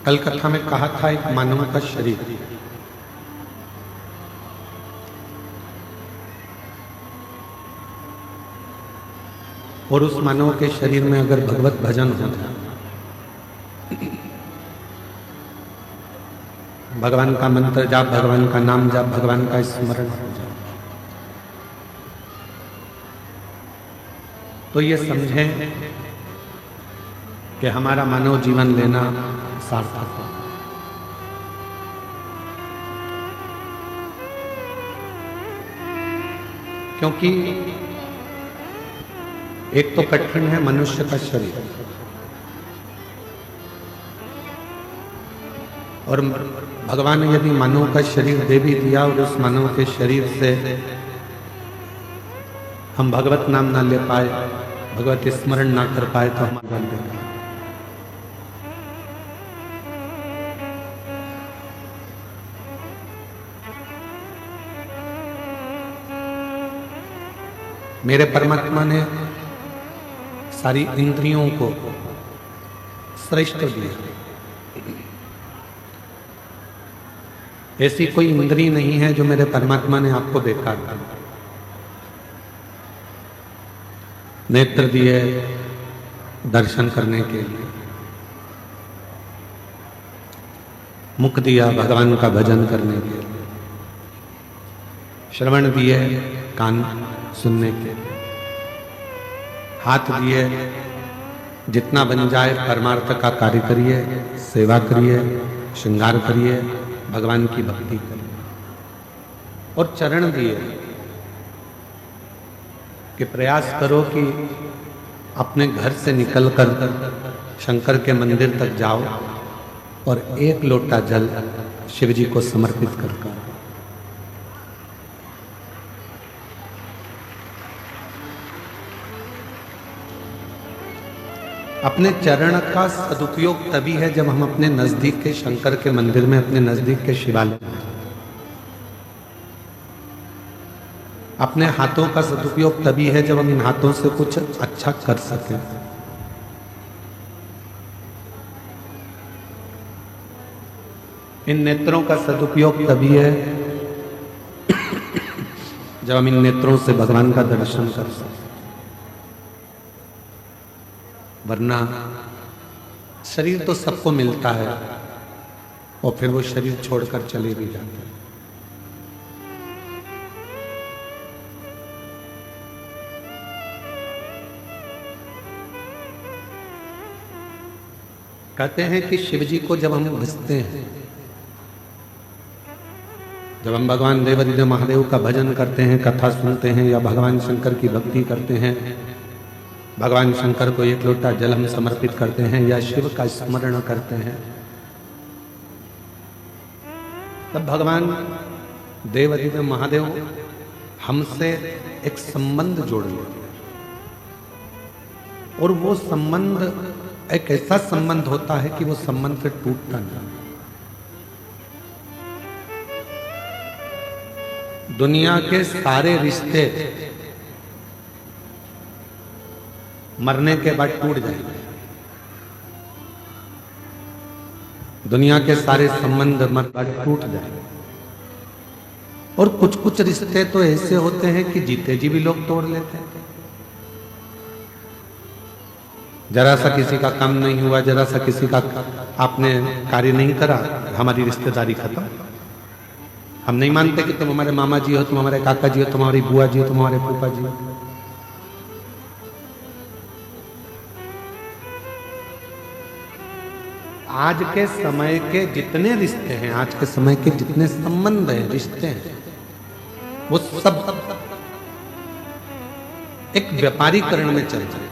कल कथा में कहा था एक मानव का शरीर, और उस मानव के शरीर में अगर भगवत भजन हो जाए, भगवान का मंत्र जाप, भगवान का नाम जाप, भगवान का स्मरण हो जाए, तो ये समझें कि हमारा मानव जीवन लेना सार्थक हो। क्योंकि एक तो कठिन है मनुष्य का शरीर, और भगवान ने यदि मानव का शरीर दे भी दिया और उस मानव के शरीर से हम भगवत नाम ना ले पाए, भगवत स्मरण ना कर पाए, तो हमारा बेकार। मेरे परमात्मा ने सारी इंद्रियों को श्रेष्ठ दिया। ऐसी कोई इंद्री नहीं है जो मेरे परमात्मा ने आपको बेकार कर। नेत्र दिए दर्शन करने के लिए, मुख दिया भगवान का भजन करने के लिए, श्रवण दिए कान सुनने के लिए, हाथ दिए जितना बन जाए परमार्थ का कार्य करिए, सेवा करिए, श्रृंगार करिए, भगवान की भक्ति करिए, और चरण दिए कि प्रयास करो कि अपने घर से निकलकर शंकर के मंदिर तक जाओ और एक लोटा जल शिव जी को समर्पित कर। अपने चरण का सदुपयोग तभी है जब हम अपने नजदीक के शंकर के मंदिर में, अपने नजदीक के शिवालय में। अपने हाथों का सदुपयोग तभी है जब हम इन हाथों से कुछ अच्छा कर सकें। इन नेत्रों का सदुपयोग तभी है जब हम इन नेत्रों से भगवान का दर्शन कर सकें, वरना शरीर तो सबको मिलता है और फिर वो शरीर छोड़कर चले भी जाते हैं। कहते हैं कि शिव जी को जब हम भजते हैं, जब हम भगवान देवादिदेव महादेव का भजन करते हैं, कथा सुनते हैं, या भगवान शंकर की भक्ति करते हैं, भगवान शंकर को एक लोटा जल हम समर्पित करते हैं या शिव का स्मरण करते हैं, तब भगवान देवादिदेव महादेव हमसे एक संबंध जोड़ लेते हैं। और वो संबंध एक ऐसा संबंध होता है कि वो संबंध फिर टूटता नहीं। दुनिया के सारे रिश्ते मरने के बाद टूट जाएंगे, दुनिया के सारे संबंध मर बाद टूट जाएंगे, और कुछ कुछ रिश्ते तो ऐसे होते हैं कि जीते जी भी लोग तोड़ लेते हैं। जरा सा किसी का काम नहीं हुआ, जरा सा किसी का आपने कार्य नहीं करा, हमारी रिश्तेदारी खत्म। हम नहीं मानते कि तुम हमारे मामा जी हो, तुम हमारे काका जी हो, तुम्हारी बुआ जी हो, तुम हमारे फूफा जी हो। आज के समय के जितने रिश्ते हैं, आज के समय के जितने संबंध हैं, रिश्ते हैं, वो सब एक व्यापारीकरण में चल रहे हैं।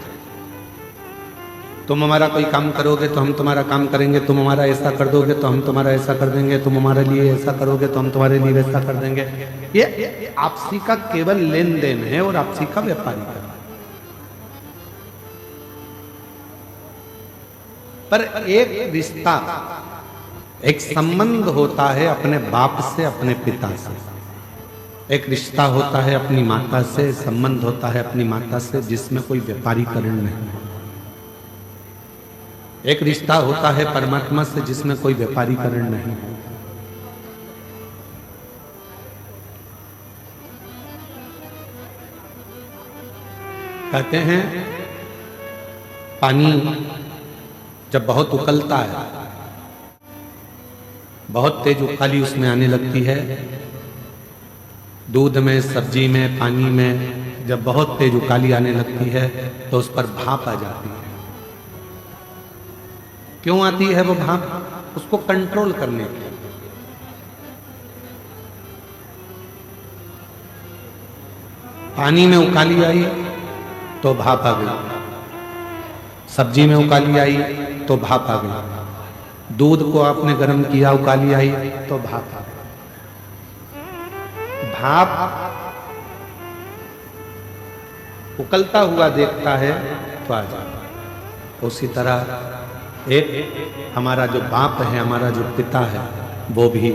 तुम हमारा कोई काम करोगे तो हम तुम्हारा काम करेंगे, तुम हमारा ऐसा कर दोगे तो हम तुम्हारा ऐसा कर देंगे, तुम हमारे लिए ऐसा करोगे तो हम तुम्हारे लिए वैसा कर देंगे। ये आपसी का केवल लेन देन है और आपसी का व्यापारीकरण। पर एक रिश्ता, एक संबंध होता है अपने बाप से, अपने पिता से। एक रिश्ता होता है अपनी माता से, संबंध होता है अपनी माता से, जिसमें कोई व्यापारीकरण नहीं। एक रिश्ता होता है परमात्मा से जिसमें कोई व्यापारीकरण नहीं है। कहते हैं पानी जब बहुत उकलता है, बहुत तेज उकाली उसमें आने लगती है, दूध में, सब्जी में, पानी में जब बहुत तेज उकाली आने लगती है तो उस पर भाप आ जाती है। क्यों आती है वो भाप? उसको कंट्रोल करने के लिए। पानी में उकाली आई तो भाप आ गई, सब्जी में उकाली आई तो भाप आ गई, दूध को आपने गर्म किया, उकाली आई तो भाप आ गई। भाप उकलता हुआ देखता है तो आ जाता है। उसी तरह एक हमारा जो बाप है, हमारा जो पिता है, वो भी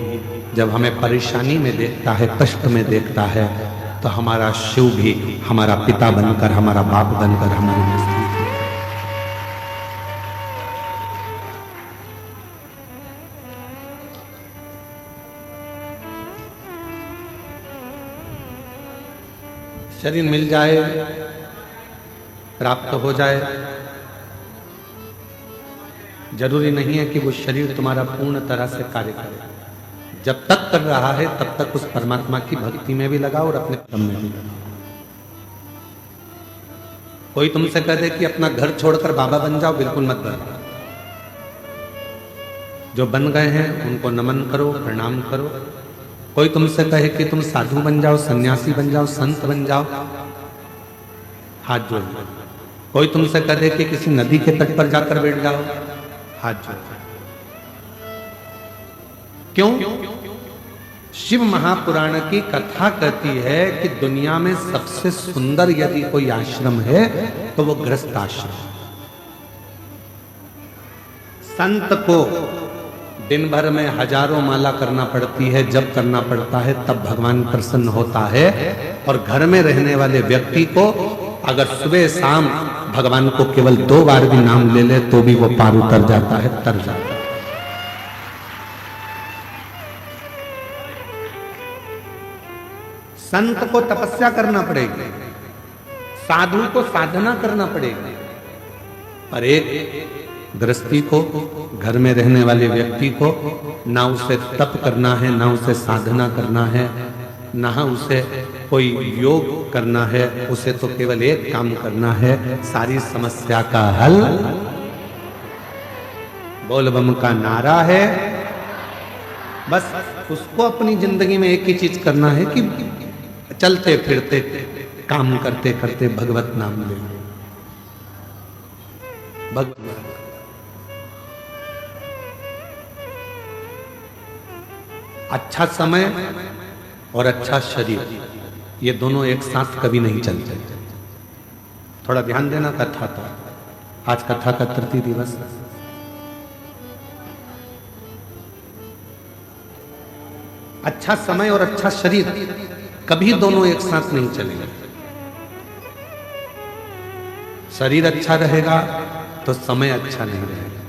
जब हमें परेशानी में देखता है, कष्ट में देखता है, तो हमारा शिव भी हमारा पिता बनकर, हमारा बाप बनकर हमारे नजदीक है। शरीर मिल जाए, प्राप्त हो जाए, जरूरी नहीं है कि वो शरीर तुम्हारा पूर्ण तरह से कार्य करे। जब तक कर रहा है तब तक उस परमात्मा की भक्ति में भी लगाओ और अपने कर्म में भी लगाओ। कोई तुमसे कह दे कि अपना घर छोड़कर बाबा बन जाओ, बिल्कुल मत बनो। जो बन गए हैं उनको नमन करो, प्रणाम करो। कोई तुमसे कहे कि तुम साधु बन जाओ, सन्यासी बन जाओ, संत बन जाओ, हाथ जोड़ लो। कोई तुमसे कह दे कि किसी नदी के तट पर जाकर बैठ जाओ, हाथ जोड़। क्यों? शिव महापुराण की कथा कहती है कि दुनिया में सबसे सुंदर यदि कोई आश्रम है तो वो गृहस्थ आश्रम। संत को दिन भर में हजारों माला करना पड़ती है, जप करना पड़ता है, तब भगवान प्रसन्न होता है। और घर में रहने वाले व्यक्ति को अगर सुबह शाम भगवान को केवल 2 बार भी नाम ले ले तो भी वो पार उतर जाता है, तर जाता है। संत को तपस्या करना पड़ेगी, साधु को साधना करना पड़ेगी, पर एक गृहस्थी को, घर में रहने वाले व्यक्ति को ना उसे तप करना है, ना उसे साधना करना है, ना उसे कोई योग करना है, उसे तो केवल एक काम करना है, सारी समस्या का हल बोल बम का नारा है। बस उसको अपनी जिंदगी में एक ही चीज करना है कि चलते फिरते काम करते करते भगवत नाम ले। भगवत अच्छा समय और अच्छा शरीर, ये दोनों एक साथ कभी नहीं चलते। थोड़ा ध्यान देना कथा था, आज कथा का तृतीय दिवस। अच्छा समय और अच्छा शरीर कभी दोनों एक साथ नहीं चलेंगे। शरीर अच्छा रहेगा तो समय अच्छा नहीं रहेगा।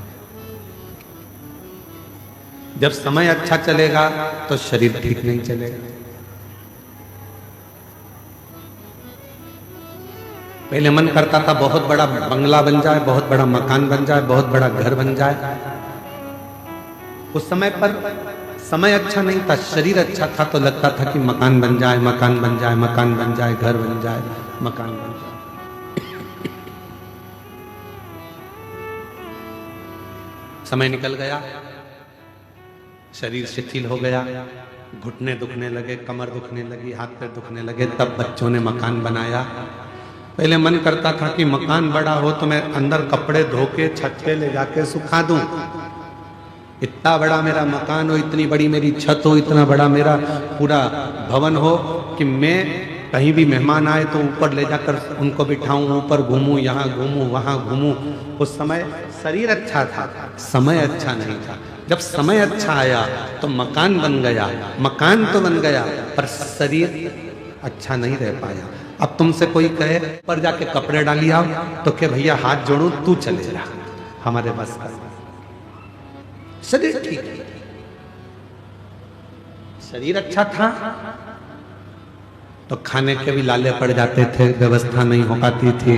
जब समय अच्छा चलेगा तो शरीर ठीक नहीं चलेगा। पहले मन करता था बहुत बड़ा बंगला बन जाए, बहुत बड़ा मकान बन जाए, बहुत बड़ा घर बन जाए। उस समय पर समय अच्छा नहीं था, शरीर अच्छा था तो लगता था कि मकान बन जाए, मकान बन जाए, मकान बन जाए, घर बन जाए, मकान बन जाए। समय निकल गया, शरीर शिथिल हो गया, घुटने दुखने लगे, कमर दुखने लगी, हाथ पैर दुखने लगे। तब बच्चों ने मकान बनाया। पहले मन करता था कि मकान बड़ा हो तो मैं अंदर कपड़े धो के छत पे ले जाके सुखा दूं। इतना बड़ा मेरा मकान हो, इतनी बड़ी मेरी छत हो, इतना बड़ा मेरा पूरा भवन हो कि मैं कहीं भी मेहमान आए तो ऊपर ले जाकर उनको बिठाऊं, ऊपर घूमूं, यहाँ घूमूं, वहां घूमूं। उस समय शरीर अच्छा था, समय अच्छा नहीं था। जब समय अच्छा आया तो मकान बन गया। मकान तो बन गया पर शरीर अच्छा नहीं रह पाया। अब तुमसे कोई कहे पर जाके कपड़े डाली आओ तो क्या भैया हाथ जोड़ू, तू चले जा। हमारे बस का। शरीर ठीक है, शरीर अच्छा था तो खाने के भी लाले पड़ जाते थे, व्यवस्था नहीं हो पाती थी,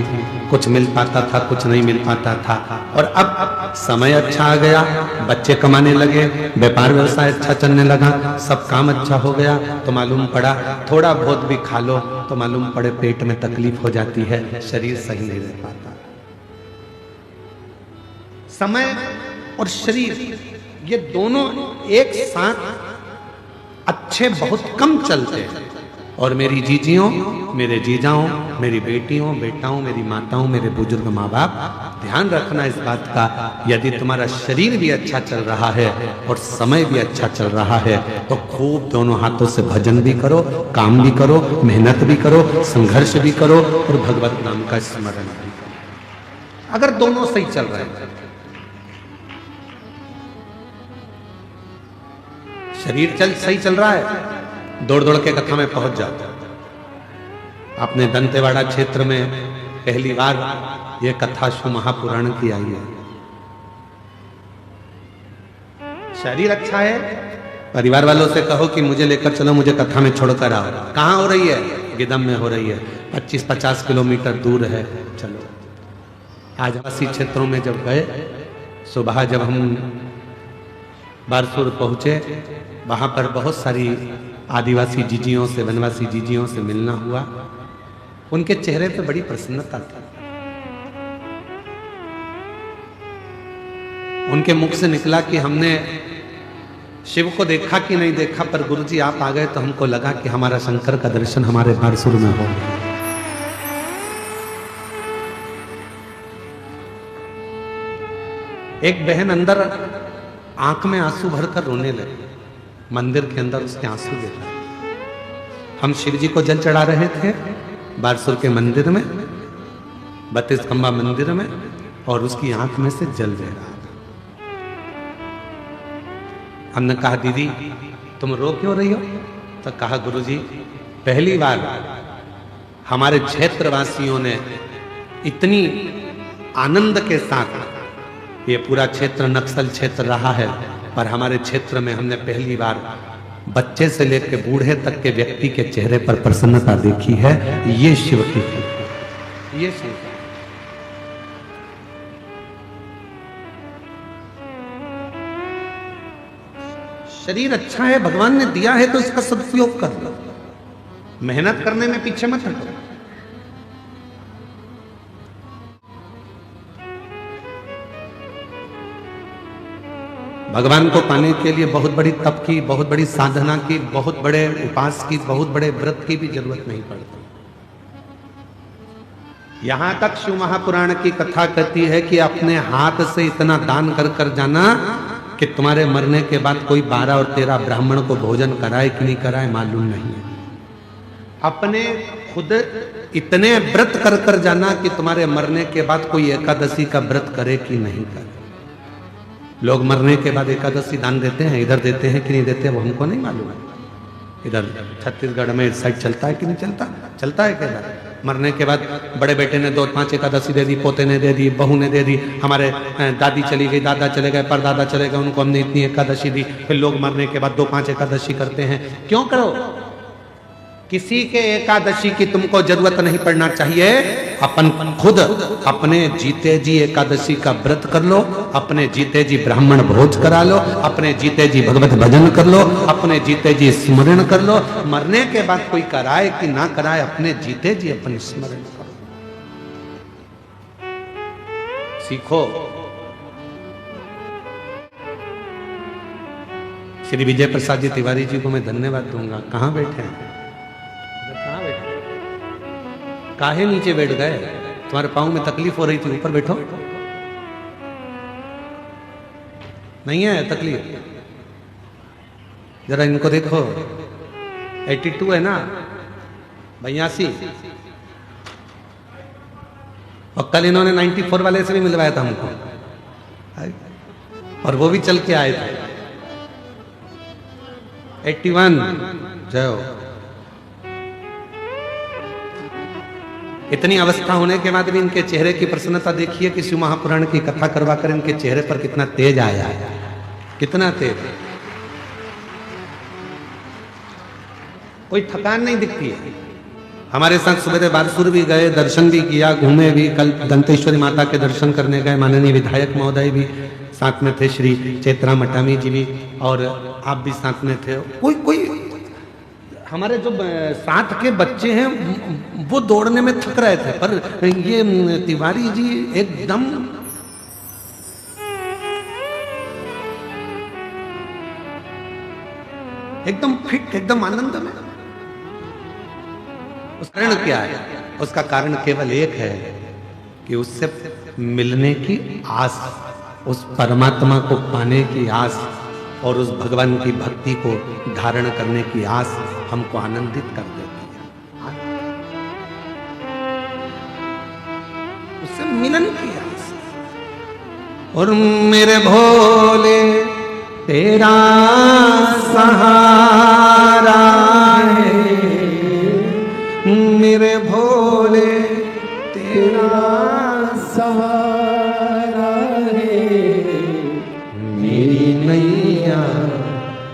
कुछ मिल पाता था, कुछ नहीं मिल पाता था। और अब समय अच्छा आ गया, बच्चे कमाने लगे, व्यापार व्यवसाय अच्छा चलने लगा, सब काम अच्छा हो गया, तो मालूम पड़ा थोड़ा बहुत भी खा लो तो मालूम पड़े पेट में तकलीफ हो जाती है, शरीर सही नहीं रह पाता। समय और शरीर ये दोनों एक साथ अच्छे बहुत कम चलते हैं। और मेरी जीजियों, मेरे जीजाओं, मेरी बेटियों, बेटाओं, मेरी माताओं, मेरे बुजुर्ग माँ बाप, ध्यान रखना इस बात का, यदि तुम्हारा शरीर भी अच्छा चल रहा है और समय भी अच्छा चल रहा है तो खूब दोनों हाथों से भजन भी करो, काम भी करो, मेहनत भी करो, संघर्ष भी करो और भगवत नाम का स्मरण भी करो। अगर दोनों सही चल रहे हैं, शरीर सही चल रहा है, दौड़ दौड़ के कथा में पहुंच जाता। आपने दंतेवाड़ा क्षेत्र में पहली बार यह कथा शिव महापुराण की आई है। शरीर अच्छा है, परिवार वालों से कहो कि मुझे लेकर चलो, मुझे कथा में छोड़कर आओ। कहां हो रही है? गिदम में हो रही है, 25-50 किलोमीटर दूर है, चलो। आदिवासी क्षेत्रों में जब गए, सुबह जब हम बारसूर पहुंचे, वहां पर बहुत सारी आदिवासी जीजियों से, वनवासी जीजियों से मिलना हुआ। उनके चेहरे पे बड़ी प्रसन्नता थी। उनके मुख से निकला कि हमने शिव को देखा कि नहीं देखा, पर गुरुजी आप आ गए तो हमको लगा कि हमारा शंकर का दर्शन हमारे बारसूर में हो। एक बहन अंदर आंख में आंसू भरकर रोने लगी, मंदिर के अंदर उसके आंसू गिर रहे। हम शिव जी को जल चढ़ा रहे थे बारसूर के मंदिर में, 32 खंबा मंदिर में, और उसकी आंख में से जल बह रहा था। हमने कहा दीदी तुम रो क्यों रही हो? तो कहा गुरुजी पहली बार हमारे क्षेत्रवासियों ने इतनी आनंद के साथ, ये पूरा क्षेत्र नक्सल क्षेत्र रहा है, पर हमारे क्षेत्र में हमने पहली बार बच्चे से लेकर बूढ़े तक के व्यक्ति के चेहरे पर प्रसन्नता देखी है। ये शिव की, ये शिव। शरीर अच्छा है, भगवान ने दिया है तो इसका सदुपयोग कर लो, मेहनत करने में पीछे मत हटो। भगवान को पाने के लिए बहुत बड़ी तप की, बहुत बड़ी साधना की, बहुत बड़े उपास की, बहुत बड़े व्रत की भी जरूरत नहीं पड़ती। यहां तक शिव महापुराण की कथा कहती है कि अपने हाथ से इतना दान कर कर जाना कि तुम्हारे मरने के बाद कोई 12 और 13 ब्राह्मण को भोजन कराए कि नहीं कराए मालूम नहीं है। अपने खुद इतने व्रत कर कर जाना कि तुम्हारे मरने के बाद कोई एकादशी का व्रत करे कि नहीं करे। लोग मरने के बाद एकादशी दान देते हैं, इधर देते हैं कि नहीं देते वो हमको नहीं मालूम है। इधर छत्तीसगढ़ में इस साइड चलता है कि नहीं चलता? चलता है क्या? मरने के बाद बड़े बेटे ने 2-5 एकादशी दे दी, पोते ने दे दी, बहू ने दे दी, हमारे दादी चली गई, दादा चले गए, परदादा चले गए, उनको हमने इतनी एकादशी दी। फिर लोग मरने के बाद 2-5 एकादशी करते हैं। क्यों करो? किसी के एकादशी की तुमको जरूरत नहीं पड़ना चाहिए। अपन खुद अपने जीते जी एकादशी का व्रत कर लो, अपने जीते जी ब्राह्मण भोज करा लो, अपने जीते जी भगवत भजन कर लो, अपने जीते जी स्मरण कर लो। मरने के बाद कोई कराए कि ना कराए, अपने जीते जी अपन स्मरण करो। सीखो। श्री विजय प्रसाद जी तिवारी जी को मैं धन्यवाद दूंगा। कहां बैठे हैं? काहे नीचे बैठ गए? तुम्हारे पांव में तकलीफ हो रही थी, ऊपर बैठो। नहीं है तकलीफ? जरा इनको देखो, 82 है ना, 82। और कल इन्होंने 94 वाले से भी मिलवाया था हमको, और वो भी चल के आए थे। 81 जय हो। इतनी अवस्था होने के बाद भी इनके चेहरे की प्रसन्नता देखिए कि शिव महापुराण की कथा करवा कर इनके चेहरे पर कितना तेज आया, कितना तेज, कोई थकान नहीं दिखती है। हमारे साथ सुबह बारसूर भी गए, दर्शन भी किया, घूमे भी। कल दंतेश्वरी माता के दर्शन करने गए, माननीय विधायक महोदय भी साथ में थे, श्री चेत्रा मटामी जी भी, और आप भी साथ में थे। कोई हमारे जो साथ के बच्चे हैं वो दौड़ने में थक रहे थे, पर ये तिवारी जी एकदम फिट, एकदम आनंद में। उस कारण क्या है? उसका कारण केवल एक है कि उससे मिलने की आस, उस परमात्मा को पाने की आस और उस भगवान की भक्ति को धारण करने की आस हमको आनंदित कर देती है। उससे मिलन की आस। और मेरे भोले तेरा सहारा है, मेरे भोले तेरा सहारा है, मेरी नैया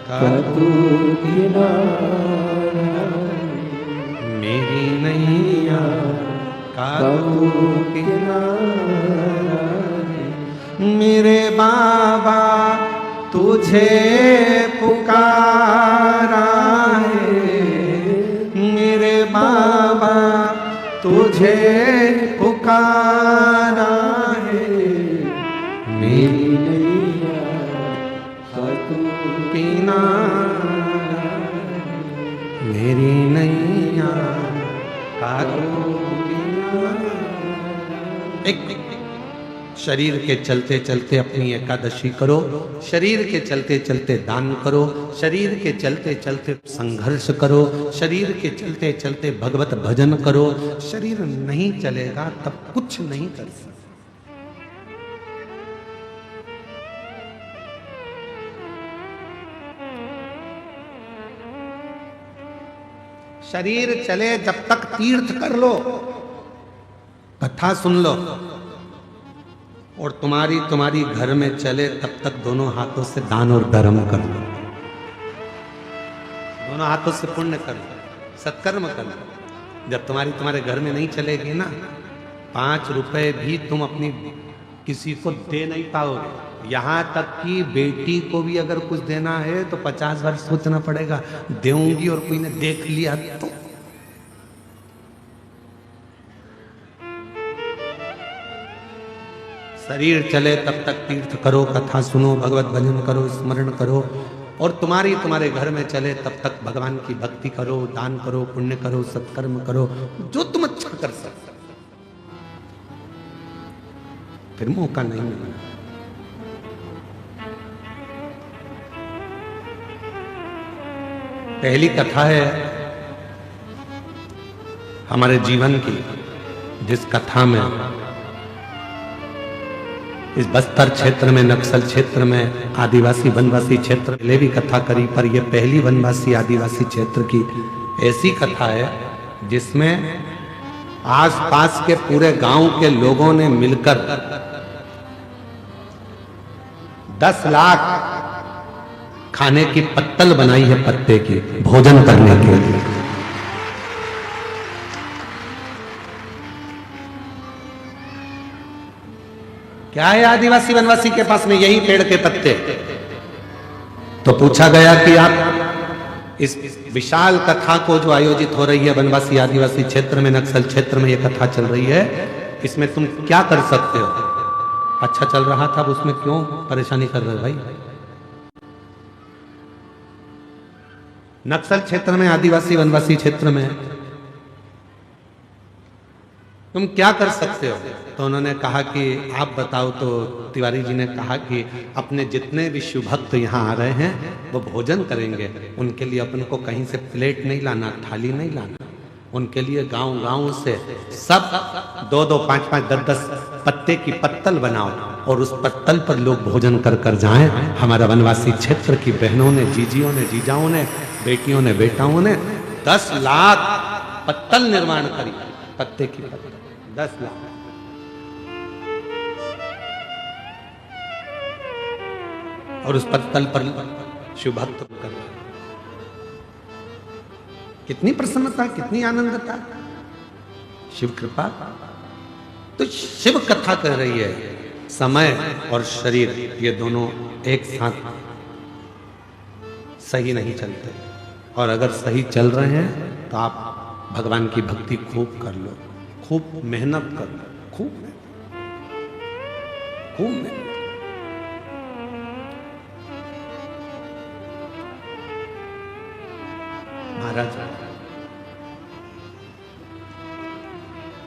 का तू किनारा, मेरी नैया का तू किनारा, मेरे बाबा तुझे पुकारा है, मेरे बाबा तुझे पुकारा है, मेरी नैया का तू किनारा, मेरी नैया का तू किनारा। एक शरीर के चलते चलते अपनी एकादशी करो, शरीर के चलते चलते दान करो, शरीर के चलते चलते संघर्ष करो, शरीर के चलते चलते भगवत भजन करो। शरीर नहीं चलेगा तब कुछ नहीं कर सकते। शरीर चले जब तक तीर्थ कर लो, कथा सुन लो, और तुम्हारी घर में चले तब तक दोनों हाथों से दान और धर्म कर लो, दोनों हाथों से पुण्य कर लो, सत्कर्म कर लो। जब तुम्हारे घर में नहीं चलेगी ना, 5 रुपए भी तुम अपनी किसी को दे नहीं पाओगे। यहां तक कि बेटी को भी अगर कुछ देना है तो 50 बार सोचना पड़ेगा, देऊंगी और कोई ने देख लिया तो। शरीर चले तब तक तीर्थ करो, कथा सुनो, भगवत भजन करो, स्मरण करो, और तुम्हारे घर में चले तब तक भगवान की भक्ति करो, दान करो, पुण्य करो, सत्कर्म करो, जो तुम अच्छा कर सकते। फिर मौका नहीं मिलना। पहली कथा है हमारे जीवन की, जिस कथा में इस बस्तर क्षेत्र में, नक्सल क्षेत्र में, आदिवासी वनवासी क्षेत्र में भी कथा करी, पर यह पहली वनवासी आदिवासी क्षेत्र की ऐसी कथा है जिसमें आसपास के पूरे गांव के लोगों ने मिलकर 10 लाख खाने की पत्तल बनाई है, पत्ते की, भोजन करने के लिए। क्या है आदिवासी वनवासी के पास में? यही पेड़ के पत्ते। तो पूछा गया कि आप इस विशाल कथा को जो आयोजित हो रही है वनवासी आदिवासी क्षेत्र में, नक्सल क्षेत्र में यह कथा चल रही है, इसमें तुम क्या कर सकते हो? अच्छा चल रहा था, अब उसमें क्यों परेशानी कर रहे हो भाई? नक्सल क्षेत्र में, आदिवासी वनवासी क्षेत्र में तुम क्या कर सकते हो? तो उन्होंने कहा कि आप बताओ। तो तिवारी जी ने कहा कि अपने जितने भी शिव भक्त यहाँ आ रहे हैं वो भोजन करेंगे, उनके लिए अपन को कहीं से प्लेट नहीं लाना, थाली नहीं लाना, उनके लिए गांव से सब 2-2, 5-5, 10-10 पत्ते की पत्तल बनाओ और उस पत्तल पर लोग भोजन कर जाएं। हमारा वनवासी क्षेत्र की बहनों ने, जीजियों ने, जीजाओं ने, बेटियों ने, बेटाओं ने 10 लाख पत्तल निर्माण करी पत्ते की पत्ते 10 लाख। और उस पत्तल पर शिव भक्त कर रहे, कितनी प्रसन्नता, कितनी आनंदता, शिव कृपा। तो शिव कथा कह रही है, समय और शरीर ये दोनों एक साथ सही नहीं चलते, और अगर सही चल रहे हैं तो आप भगवान की भक्ति खूब कर लो, खूब मेहनत कर लो, खूब मेहनत। महाराज,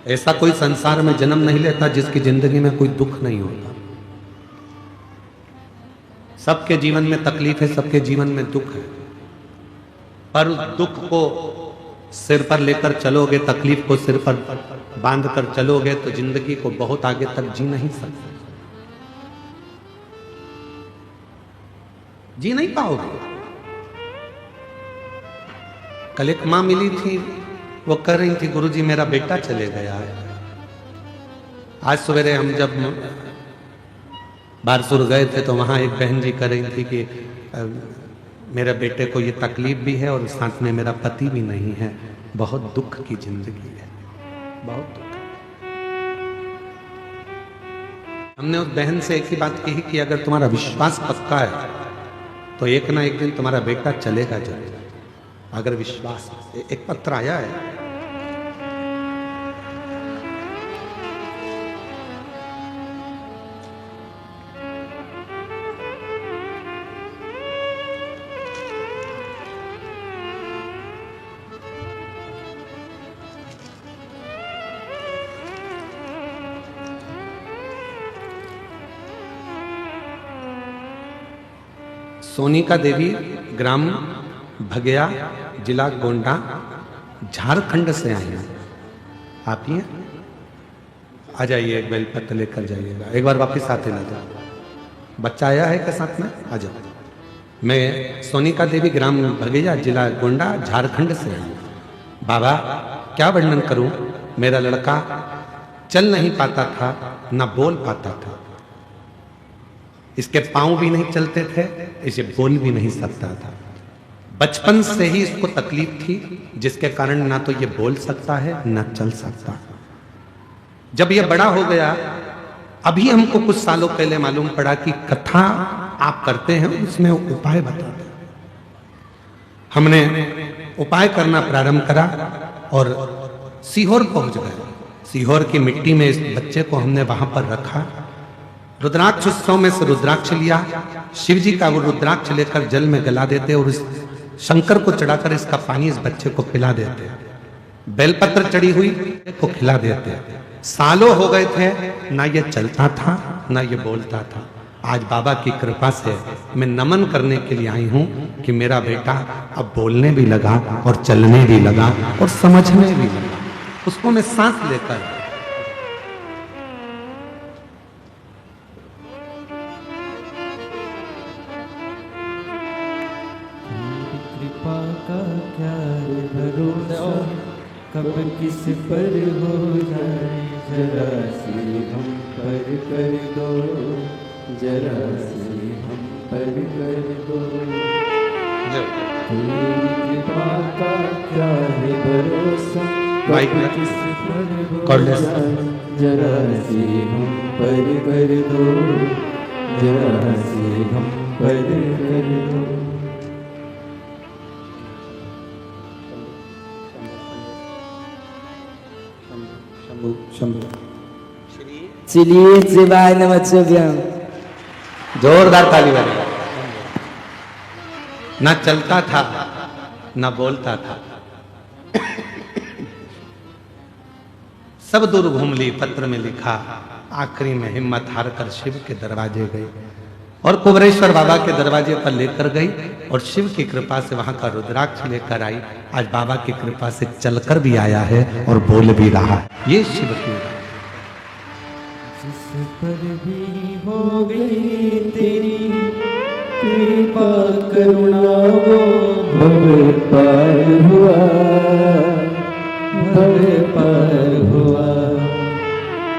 ऐसा कोई संसार में जन्म नहीं लेता जिसकी जिंदगी में कोई दुख नहीं होता। सबके जीवन में तकलीफ है, सबके जीवन में दुख है, पर उस दुख को सिर पर लेकर चलोगे, तकलीफ को सिर पर बांध कर चलोगे तो जिंदगी को बहुत आगे तक जी नहीं सकते, जी नहीं पाओगे। कल एक मां मिली थी, वो कह रही थी गुरुजी मेरा बेटा चले गया है। आज सवेरे हम जब बारसूर गए थे तो वहां एक बहन जी कह रही थी कि मेरे बेटे को ये तकलीफ भी है और साथ में मेरा पति भी नहीं है, बहुत दुख की जिंदगी है, बहुत दुख। हमने उस बहन से एक ही बात कही कि अगर तुम्हारा विश्वास पक्का है तो एक ना एक दिन तुम्हारा बेटा चलेगा जरूर, अगर विश्वास। एक पत्र आया है, सोनिका देवी, ग्राम भगया, जिला गोंडा, झारखंड से आई हैं। आप ही हैं? आ जाइए, एक बेलपत्र लेकर जाइएगा, एक बार वापस आते ना जाओ। बच्चा आया है क्या साथ में? आ जाओ। मैं सोनिका देवी, ग्राम भगया, जिला गोंडा, झारखंड से आई हूँ। बाबा क्या वर्णन करूं, मेरा लड़का चल नहीं पाता था, ना बोल पाता था, इसके पांव भी नहीं चलते थे, इसे बोल भी नहीं सकता था। बचपन से ही इसको तकलीफ थी, जिसके कारण ना तो ये बोल सकता है ना चल सकता। जब ये बड़ा हो गया, अभी हमको कुछ सालों पहले मालूम पड़ा कि कथा आप करते हैं उसमें उपाय बताते हैं। हमने उपाय करना प्रारंभ करा और सीहोर पहुंच गए। सीहोर की मिट्टी में इस बच्चे को हमने वहां पर रखा। रुद्राक्ष उत्सव में से रुद्राक्ष लिया, शिव जी का वो रुद्राक्ष लेकर जल में गला देते और इस शंकर को चढ़ाकर इसका पानी इस बच्चे को पिला देते, बेलपत्र चढ़ी हुई को खिला देते। सालों हो गए थे, ना ये चलता था ना ये बोलता था। आज बाबा की कृपा से मैं नमन करने के लिए आई हूं कि मेरा बेटा अब बोलने भी लगा और चलने भी लगा और समझने भी लगा। उसको मैं सांस लेकर कब किस पर हो जाए, जरा सी हम पर कर दो, जरा सी हम पर कर दो। तेरी कृपा का क्या है भरोसा, कब किस पर हो जाए, जरा सी हम पर कर दो, जरा सी हम पर कर दो। चलिए शिवाय नमः। जोरदार ताली बजाओ। ना चलता था ना बोलता था, सब दूर घूम ली, पत्र में लिखा, आखिरी में हिम्मत हार कर शिव के दरवाजे गई और कुबरेश्वर बाबा के दरवाजे पर लेकर गई और शिव की कृपा से वहां का रुद्राक्ष लेकर आई। आज बाबा की कृपा से चलकर भी आया है और बोल भी रहा है। ये शिव की जिस पर भी हो गई तेरी कृपा करुणा, वो भव पार हुआ, भव पार हुआ,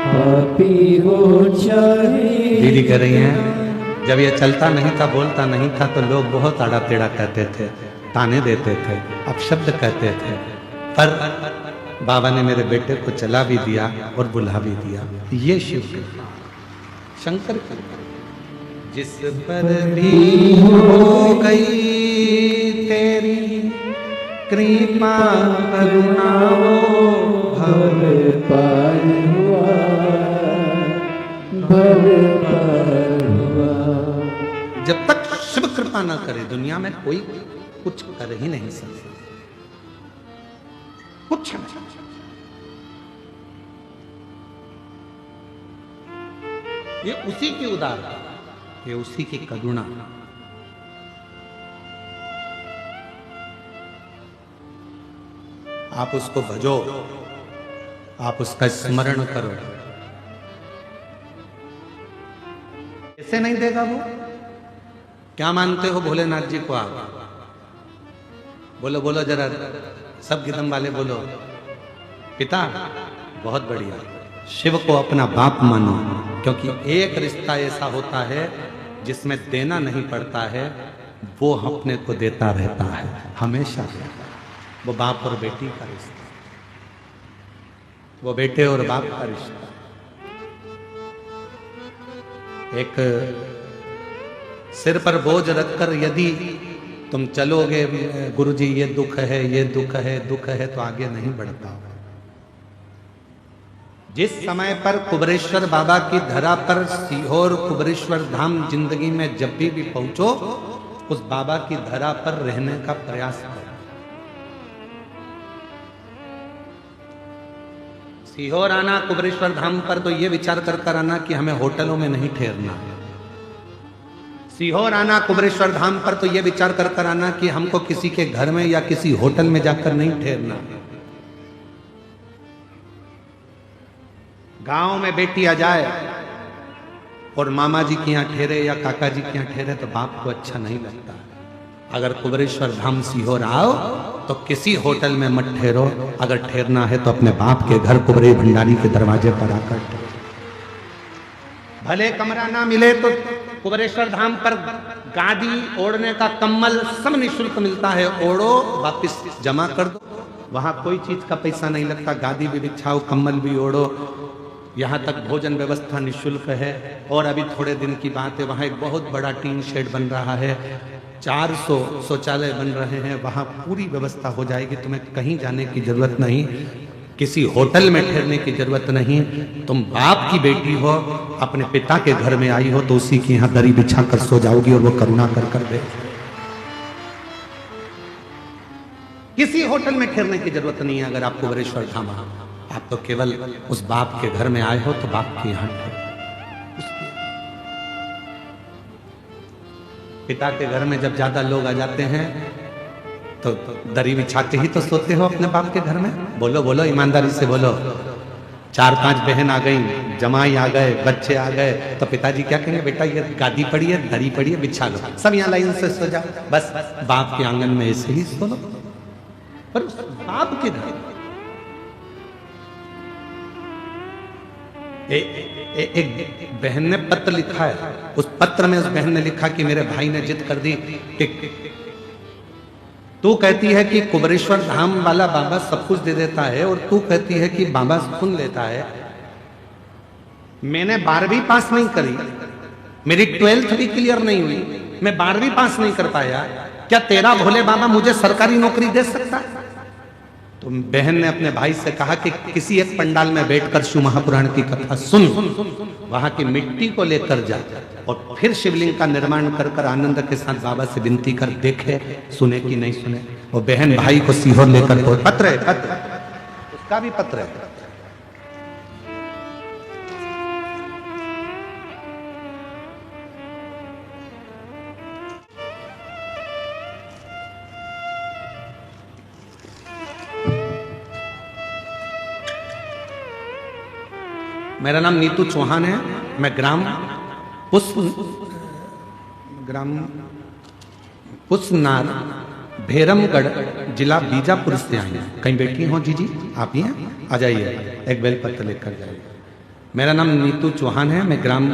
पापी हो चाहे। दीदी कह रही हैं, जब ये चलता नहीं था, बोलता नहीं था, तो लोग बहुत आड़ा टेढ़ा कहते थे, ताने देते थे, अपशब्द कहते थे, पर बाबा ने मेरे बेटे को चला भी दिया और बुला भी दिया। ये शिव कृपा, शंकर कृपा। जिस पर भी हो गई तेरी कृपा करुणा, भव पार हुआ, भव पार हुआ। जब तक शिव कृपा ना करे दुनिया में कोई कुछ कर ही नहीं सकता, कुछ नहीं। ये उसी की उदारता, ये उसी की करुणा। आप उसको भजो, आप उसका स्मरण करो। कैसे नहीं देगा वो? क्या मानते हो भोलेनाथ जी को आप? बोलो बोलो जरा, सब गिदम वाले बोलो। पिता, बहुत बढ़िया। शिव को अपना बाप मानो, क्योंकि एक रिश्ता ऐसा होता है जिसमें देना नहीं पड़ता है, वो अपने को देता रहता है, हमेशा देता है। वो बाप और बेटी का रिश्ता, वो बेटे और बाप का रिश्ता। एक सिर पर बोझ रखकर यदि तुम चलोगे, गुरुजी ये दुख है, ये दुख है, दुख है, तो आगे नहीं बढ़ पाओगे। जिस समय पर कुबरेश्वर बाबा की धरा पर सीहोर कुबरेश्वर धाम जिंदगी में जब भी पहुंचो, उस बाबा की धरा पर रहने का प्रयास करो। सीहोर आना कुबरेश्वर धाम पर तो ये विचार कर आना कि हमें होटलों में नहीं ठहरना है। सीहोर आना कुबरेश्वर धाम पर तो ये विचार कर आना कि हमको किसी के घर में या किसी होटल में जाकर नहीं ठहरना। गांव में बेटी आ जाए और मामा जी के यहाँ ठहरे या काका जी के यहाँ ठहरे तो बाप को अच्छा नहीं लगता। अगर कुबरेश्वर धाम सीहोर आओ तो किसी होटल में मत ठहरो, अगर ठहरना है तो अपने बाप के घर कुबरे भंडारी के दरवाजे पर आकर ठहरो। भले कमरा ना मिले तो कुबरेश्वर धाम पर गादी, ओढ़ने का कम्बल सब निःशुल्क मिलता है, ओढ़ो, वापिस जमा कर दो। वहां कोई चीज का पैसा नहीं लगता, गादी भी बिछाओ, कम्बल भी ओढ़ो, यहाँ तक भोजन व्यवस्था निःशुल्क है। और अभी थोड़े दिन की बात है, वहाँ एक बहुत बड़ा टीन शेड बन रहा है, 400 शौचालय बन रहे हैं, वहाँ पूरी व्यवस्था हो जाएगी। तुम्हें कहीं जाने की जरूरत नहीं, किसी होटल में ठहरने की जरूरत नहीं। तुम बाप की बेटी हो, अपने पिता के घर में आई हो, तो उसी के यहाँ दरी बिछा कर सो जाओगी और वो करुणा कर दे। किसी होटल में ठहरने की जरूरत नहीं है। अगर आप कुबरेश्वर धाम आओ, आप तो केवल उस बाप के घर में आए हो, तो बाप के यहाँ ठहरो। पिता के घर में जब ज्यादा लोग आ जाते हैं तो दरी बिछा के ही तो सोते हो अपने बाप के घर में। बोलो बोलो, ईमानदारी से बोलो। 4-5 बहन आ गई, जमाई आ गए, बच्चे आ गए, तो पिताजी क्या कहेंगे? बेटा ये गादी पड़ी है, दरी पड़ी है, बिछा लो, सब यहाँ लाइन से सो जाओ। बस बाप के आंगन में ऐसे ही सो लो। पर उस बाप के घर एक बहन ने पत्र लिखा है। उस पत्र में उस बहन ने लिखा कि मेरे भाई ने जिद कर दी कि तू कहती है कि कुबरेश्वर धाम वाला बाबा सब कुछ दे देता है, और तू कहती है कि बाबा सुन लेता है। मैंने 12वीं पास नहीं करी, मेरी 12th भी क्लियर नहीं हुई, मैं 12वीं पास नहीं कर पाया, क्या तेरा भोले बाबा मुझे सरकारी नौकरी दे सकता है? तो बहन ने अपने भाई से कहा कि किसी एक पंडाल में बैठकर शिव महापुराण की कथा सुन, वहां की मिट्टी को लेकर जा और फिर शिवलिंग का निर्माण कर आनंद के साथ बाबा से विनती कर, देखे सुने कि नहीं सुने। वो बहन भाई को सीहोर लेकर पत्र है, पत्र उसका भी पत्र है। मेरा नाम नीतू चौहान है, मैं ग्राम पुष्पनार भेरमगढ़ जिला बीजापुर से आई हैं। कहीं बैठी हो जी आप ही हैं? आ जाइए, एक बेलपत्र लेकर जाइए। मेरा नाम नीतू चौहान है, मैं ग्राम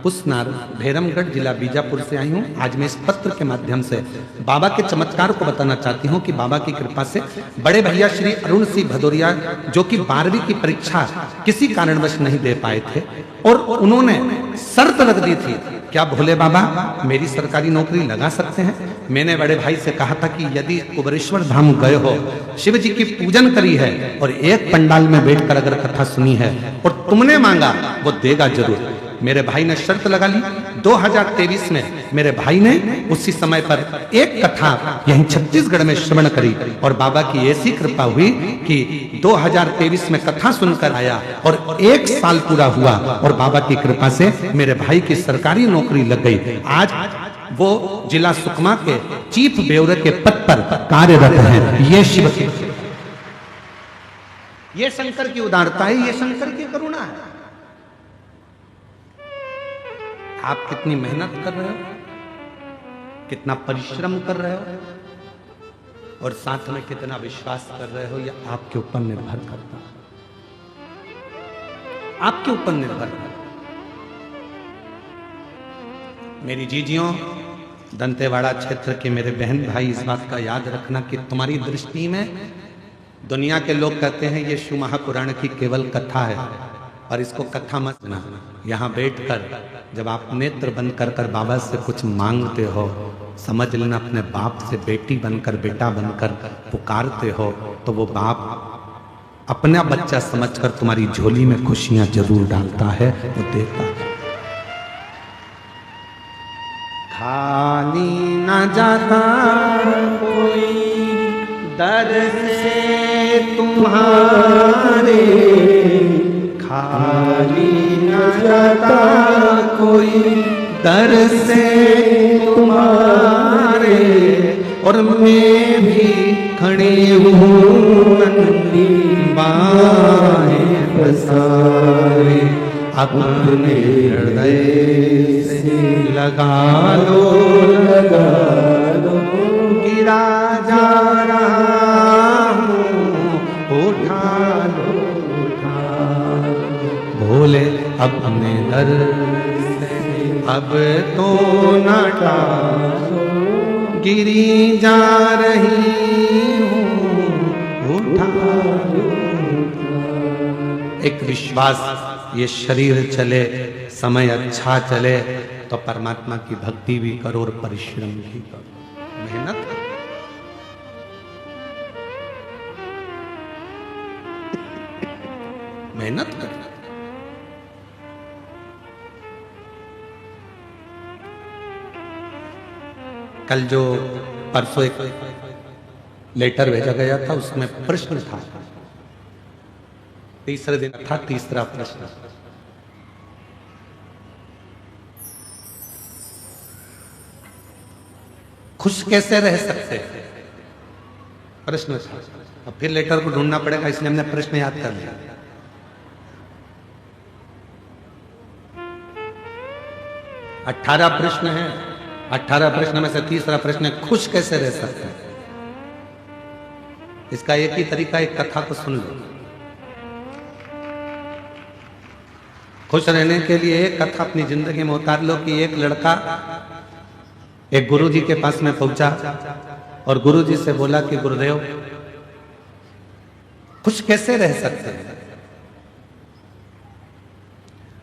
पुसनार भेरमगढ़ जिला बीजापुर से आई हूँ। आज मैं इस पत्र के माध्यम से बाबा के चमत्कार को बताना चाहती हूँ कि बाबा की कृपा से बड़े भैया श्री अरुण सिंह भदौरिया, जो कि 12वीं की परीक्षा किसी कारणवश नहीं दे पाए थे और उन्होंने शर्त रख दी थी, क्या भोले बाबा मेरी सरकारी नौकरी लगा सकते हैं? मैंने बड़े भाई से कहा था कि यदि कुबेरेश्वर धाम गए हो, शिव जी की पूजन करी है और एक पंडाल में बैठकर अगर कथा सुनी है और तुमने मांगा, वो देगा जरूर। मेरे भाई ने शर्त लगा ली। 2023 में मेरे भाई ने उसी समय पर एक कथा यहीं छत्तीसगढ़ में श्रवण करी और बाबा की ऐसी कृपा हुई कि 2023 में कथा सुनकर आया और 1 साल पूरा हुआ और बाबा की कृपा से मेरे भाई की सरकारी नौकरी लग गई। आज वो जिला सुकमा के चीफ ब्यूरो के पद पर कार्यरत हैं। ये शिव, ये शंकर की उदारता है, ये शंकर की करुणा है। आप कितनी मेहनत कर रहे हो, कितना परिश्रम कर रहे हो और साथ में कितना विश्वास कर रहे हो, यह आपके ऊपर निर्भर करता है, आपके ऊपर निर्भर करता है। मेरी जीजियों, दंतेवाड़ा क्षेत्र के मेरे बहन भाई, इस बात का याद रखना कि तुम्हारी दृष्टि में दुनिया के लोग कहते हैं ये शिव महापुराण की केवल कथा है और इसको कथा मत सुना। यहाँ बैठकर जब आप नेत्र बंद कर कर बाबा से कुछ मांगते हो, समझ लेना अपने बाप से बेटी बनकर, बेटा बनकर पुकारते हो तो वो बाप अपना बच्चा समझकर तुम्हारी झोली में खुशियां जरूर डालता है, वो देता है। खाली न जाता कोई दर से तुम्हारे, खाली न जाता कोई दर से तुम्हारे, और मैं भी खड़ी हूँ नंदी बाहें पसारे, अपने हृदय से लगा लो गिरा जा रहा हूँ, उठा लो भोले अपने दर से, अब तो न टालो गिरी जा रही हूँ, उठा लो। एक विश्वास, ये शरीर चले, समय अच्छा चले तो परमात्मा की भक्ति भी करो और परिश्रम भी करो, मेहनत करो। मेहनत करो। कल जो परसों एक लेटर भेजा गया था उसमें प्रश्न था, तीसरे दिन था तीसरा प्रश्न, खुश कैसे रह सकते हैं, प्रश्न था। अब फिर लेटर को ढूंढना पड़ेगा, इसलिए हमने प्रश्न याद कर लिया। अठारह प्रश्न है, 18 प्रश्न में से तीसरा प्रश्न है खुश कैसे रह सकते हैं। इसका एक ही तरीका, एक कथा को सुन लो। खुश रहने के लिए एक कथा अपनी जिंदगी में उतार लो कि एक लड़का एक गुरुजी के पास में पहुंचा और गुरुजी से बोला कि गुरुदेव खुश कैसे रह सकते हैं।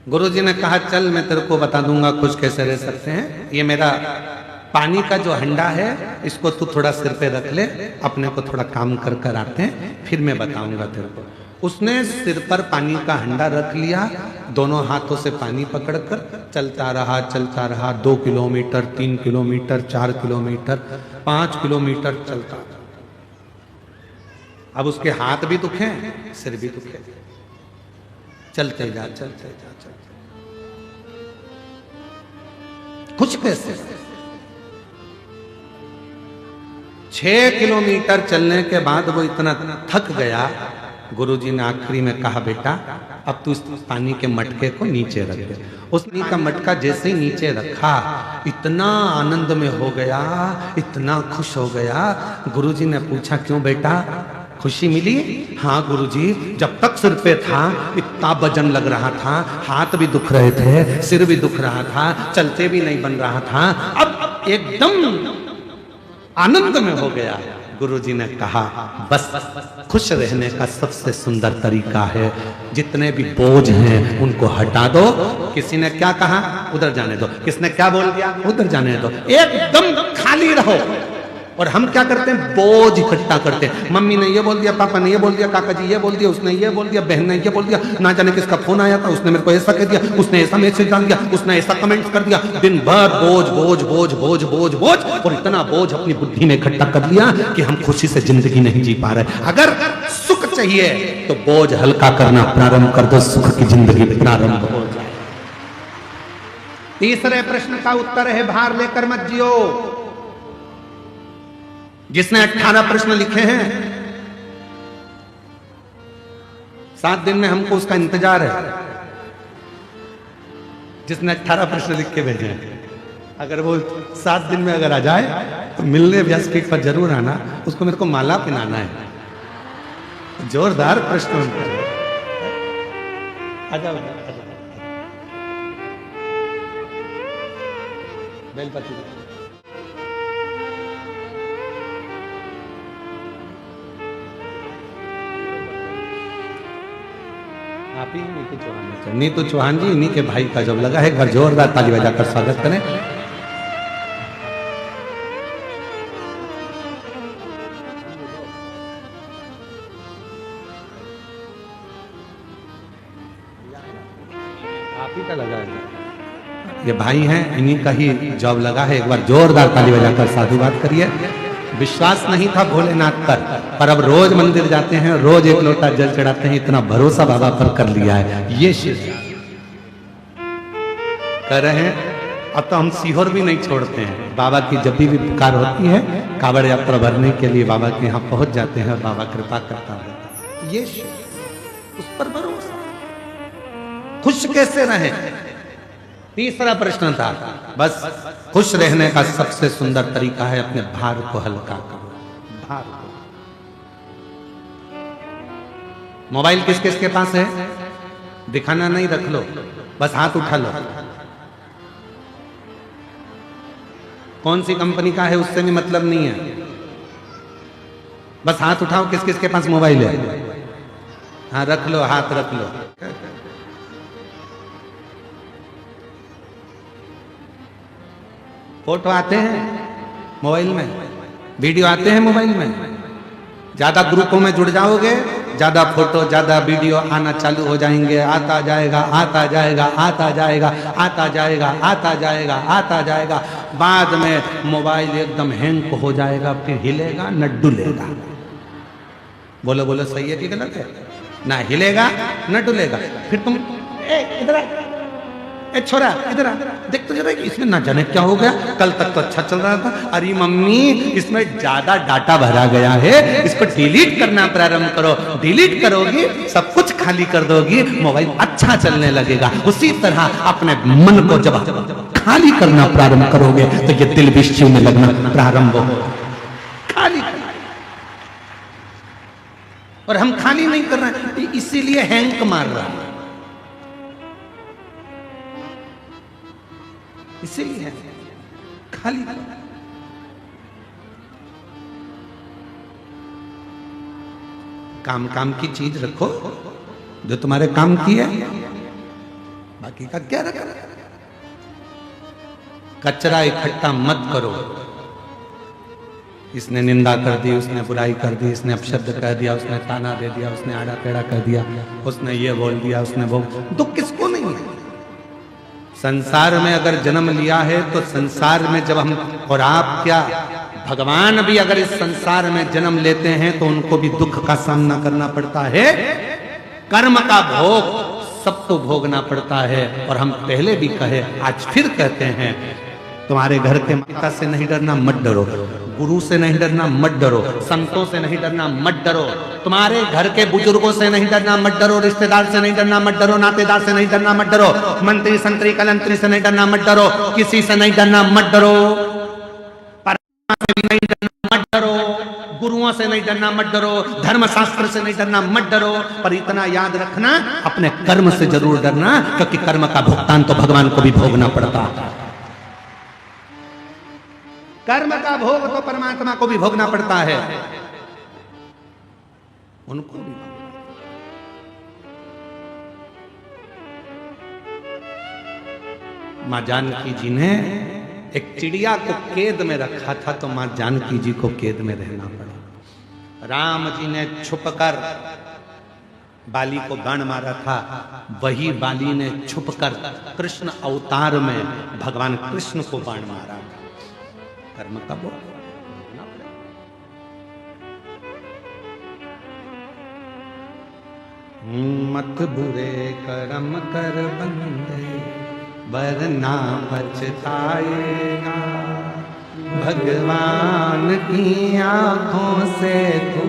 गुरुजी ने कहा चल मैं तेरे को बता दूंगा खुश कैसे रह सकते हैं। ये मेरा पानी का जो हंडा है इसको तू थोड़ा सिर पे रख ले, अपने को थोड़ा काम कर कर आते हैं, फिर मैं बताऊंगा तेरे को। उसने सिर पर पानी का हंडा रख लिया, दोनों हाथों से पानी पकड़कर चलता रहा 2 किलोमीटर, 3 किलोमीटर, 4 किलोमीटर, 5 किलोमीटर चलता। अब उसके हाथ भी दुखे, सिर भी दुखे, चलते जा। कुछ कैसे 6 किलोमीटर चलने के बाद वो इतना थक गया गुरुजी ने आखिरी में कहा, बेटा अब तू इस पानी के मटके को नीचे रख दे। उस पानी का मटका जैसे ही नीचे रखा, इतना आनंद में हो गया, इतना खुश हो गया। गुरुजी ने पूछा, क्यों बेटा, खुशी मिली? हाँ गुरुजी, जब तक सिर पे था इतना वजन लग रहा था, हाथ भी दुख रहे थे, सिर भी दुख रहा था, चलते भी नहीं बन रहा था, अब एकदम आनंद में हो गया। गुरुजी ने कहा, बस खुश रहने का सबसे सुंदर तरीका है, जितने भी बोझ हैं उनको हटा दो। किसी ने क्या कहा, उधर जाने दो। किसने क्या बोल दिया, उधर जाने दो। एकदम खाली रहो। और हम क्या करते हैं, बोझ इकट्ठा करते हैं। मम्मी ने ये बोल दिया, पापा ने ये बोल दिया, काका जी ये बोल दिया, उसने ये बोल दिया, बहन ने ये बोल दिया, ना जाने किसका फोन आया था, उसने मेरे को ऐसा कह दिया, उसने ऐसा मैसेज डाल दिया, उसने ऐसा कमेंट कर दिया। दिन भर बोझ बोझ बोझ बोझ बोझ बोझ, और इतना बोझ अपनी बुद्धि में इकट्ठा कर लिया कि हम खुशी से जिंदगी नहीं जी पा रहे। अगर सुख चाहिए तो बोझ हल्का करना प्रारंभ कर दो, सुख की जिंदगी प्रारंभ हो जाए। तीसरे प्रश्न का उत्तर है, भार लेकर मत जियो। जिसने 18 प्रश्न लिखे हैं, 7 दिन में हमको उसका इंतजार है। जिसने 18 प्रश्न लिख के भेजे हैं, अगर वो 7 दिन में अगर आ जाए तो मिलने व्यासपीठ पर जरूर आना, उसको मेरे को माला पहनाना है। जोरदार प्रश्न आ जाओ। बेलपति आप ही नीतू चौहान, नीतू चौहान जी, इन्हीं के भाई का जब लगा है। एक बार जोरदार ताली बजाकर स्वागत करें। आप ही का लगा है, ये भाई हैं, इन्हीं का ही जॉब लगा है। एक बार जोरदार ताली बजाकर साधुवाद करिए। विश्वास नहीं था भोलेनाथ पर अब रोज मंदिर जाते हैं, रोज एक लोटा जल चढ़ाते हैं, इतना भरोसा बाबा पर कर लिया है। ये शिव कर रहे हैं। अब तो हम सीहोर भी नहीं छोड़ते हैं। बाबा की जब भी पुकार होती है, कावड़ यात्रा भरने के लिए बाबा के यहाँ पहुंच जाते हैं और बाबा कृपा करता रहता है। ये शिव, उस पर भरोसा। खुश कैसे रहे? तीसरा प्रश्न था, बस खुश रहने का सबसे सुंदर तरीका है अपने भार को हल्का करो। भार को। मोबाइल किस किस के पास है? दिखाना नहीं, रख लो, बस हाथ उठा लो। कौन सी कंपनी का है उससे भी मतलब नहीं है, बस हाथ उठाओ। किस किस के पास मोबाइल है? हाँ रख लो, हाथ रख लो। फोटो आते हैं मोबाइल में, वीडियो आते हैं मोबाइल में। ज्यादा ग्रुपों में जुड़ जाओगे, ज्यादा फोटो ज्यादा वीडियो आना चालू हो जाएंगे। आता जाएगा, आता जाएगा, आता जाएगा, आता जाएगा, आता जाएगा, आता जाएगा। बाद में मोबाइल एकदम हैंग हो जाएगा, फिर हिलेगा न डुलेगा। बोलो बोलो, सही है कि गलत है? ना हिलेगा न डुलेगा। फिर तुम इधर ए छोरा इधर आ, देख तो जरा इसमें ना जाने क्या हो गया, कल तक तो अच्छा चल रहा था। अरे मम्मी, इसमें ज्यादा डाटा भरा गया है, इसको डिलीट करना प्रारंभ करो। डिलीट करोगी सब कुछ खाली कर दोगी, मोबाइल अच्छा चलने लगेगा। उसी तरह अपने मन को जब खाली करना प्रारंभ करोगे तो ये दिल विश्व में लगना प्रारंभ हो। खाली और हम खाली नहीं कर रहे, इसीलिए हैंग मार रहा है, इसीलिए खाली। काम काम की चीज रखो जो तुम्हारे काम की है, बाकी का क्या रखा। कचरा इकट्ठा मत करो। इसने निंदा कर दी, उसने बुराई कर दी, इसने अपशब्द कह दिया, उसने ताना दे दिया, उसने आड़ा टेढ़ा कर दिया, उसने ये बोल दिया, उसने वो। दुख किसको नहीं है? संसार में अगर जन्म लिया है तो संसार में जब हम, और आप क्या, भगवान भी अगर इस संसार में जन्म लेते हैं तो उनको भी दुख का सामना करना पड़ता है। कर्म का भोग सबको भोगना पड़ता है। और हम पहले भी कहे, आज फिर कहते हैं, तुम्हारे घर के माता से नहीं डरना, मत डरो। गुरु से नहीं डरना, मत डरो। संतों से नहीं डरना, मत डरो। तुम्हारे घर के बुजुर्गों से नहीं डरना, मत डरो। रिश्तेदार से नहीं डरना, मत डरो। नातेदार से नहीं डरना, मत डरो। मंत्री संतरी कलंतरी से नहीं डरना, मत डरो। किसी से नहीं डरना, मत डरो। परमात्मा से भी नहीं डरना, मत डरो। गुरुओं से नहीं डरना, मत डरो। धर्मशास्त्र से नहीं डरना, मत डरो। पर इतना याद रखना, अपने कर्म से जरूर डरना, क्योंकि कर्म का भुगतान तो भगवान को भी भोगना पड़ता है। कर्म का भोग तो परमात्मा को भी भोगना पड़ता है, उनको भी। मां जानकी जी ने एक चिड़िया को कैद में रखा था, तो मां जानकी जी को कैद में रहना पड़ा। राम जी ने छुपकर बाली को बाण मारा था, वही बाली ने छुपकर कृष्ण अवतार में भगवान कृष्ण को बाण मारा। कर्म का भोग मत बुरे कर्म कर बंदे, वरना पछताएगा। भगवान की आंखों से तू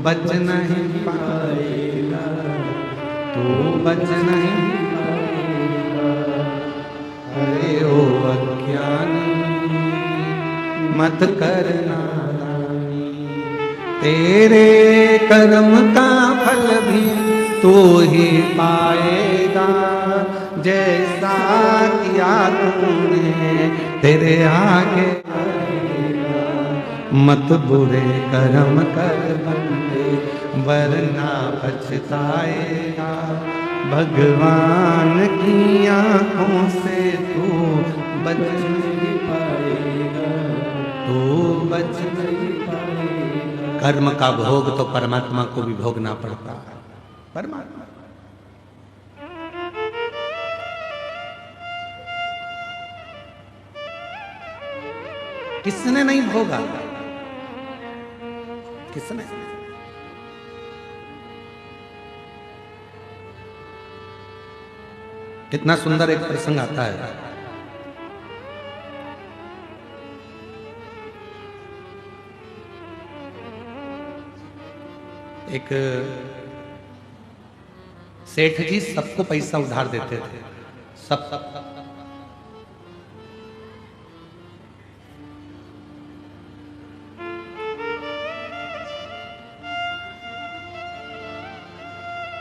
बच नहीं पाएगा, तू बच नहीं पाएगा। अरे ओ अज्ञानी मत करना नानी, तेरे कर्म का फल भी तू ही पाएगा। जैसा किया तूने तेरे आगे आएगा। मत बुरे कर्म कर बंदे, वरना पछताएगा। भगवान की आंखों से तू बच नहीं पाएगा, तू बच नहीं पाएगा। कर्म का भोग तो परमात्मा को भी भोगना पड़ता है। परमात्मा किसने नहीं भोगा? किसने? कितना सुंदर एक प्रसंग आता है। एक सेठ जी सबको पैसा उधार देते थे, सब।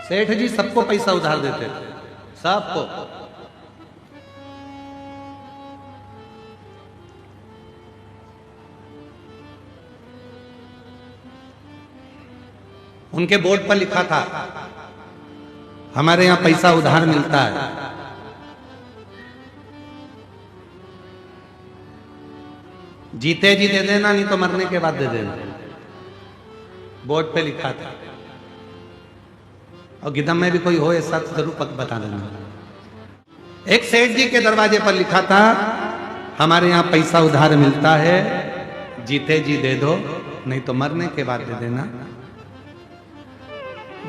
सेठ जी सबको पैसा उधार देते थे, सबको। उनके बोर्ड पर लिखा था, हमारे यहां पैसा उधार मिलता है। जीते जी दे देना, नहीं तो मरने के बाद दे देना। बोर्ड पे लिखा था। और गिदम में भी कोई हो ऐसा तो जरूर बता देना। एक सेठ जी के दरवाजे पर लिखा था, हमारे यहां पैसा उधार मिलता है, जीते जी दे दो, नहीं तो मरने के बाद दे देना।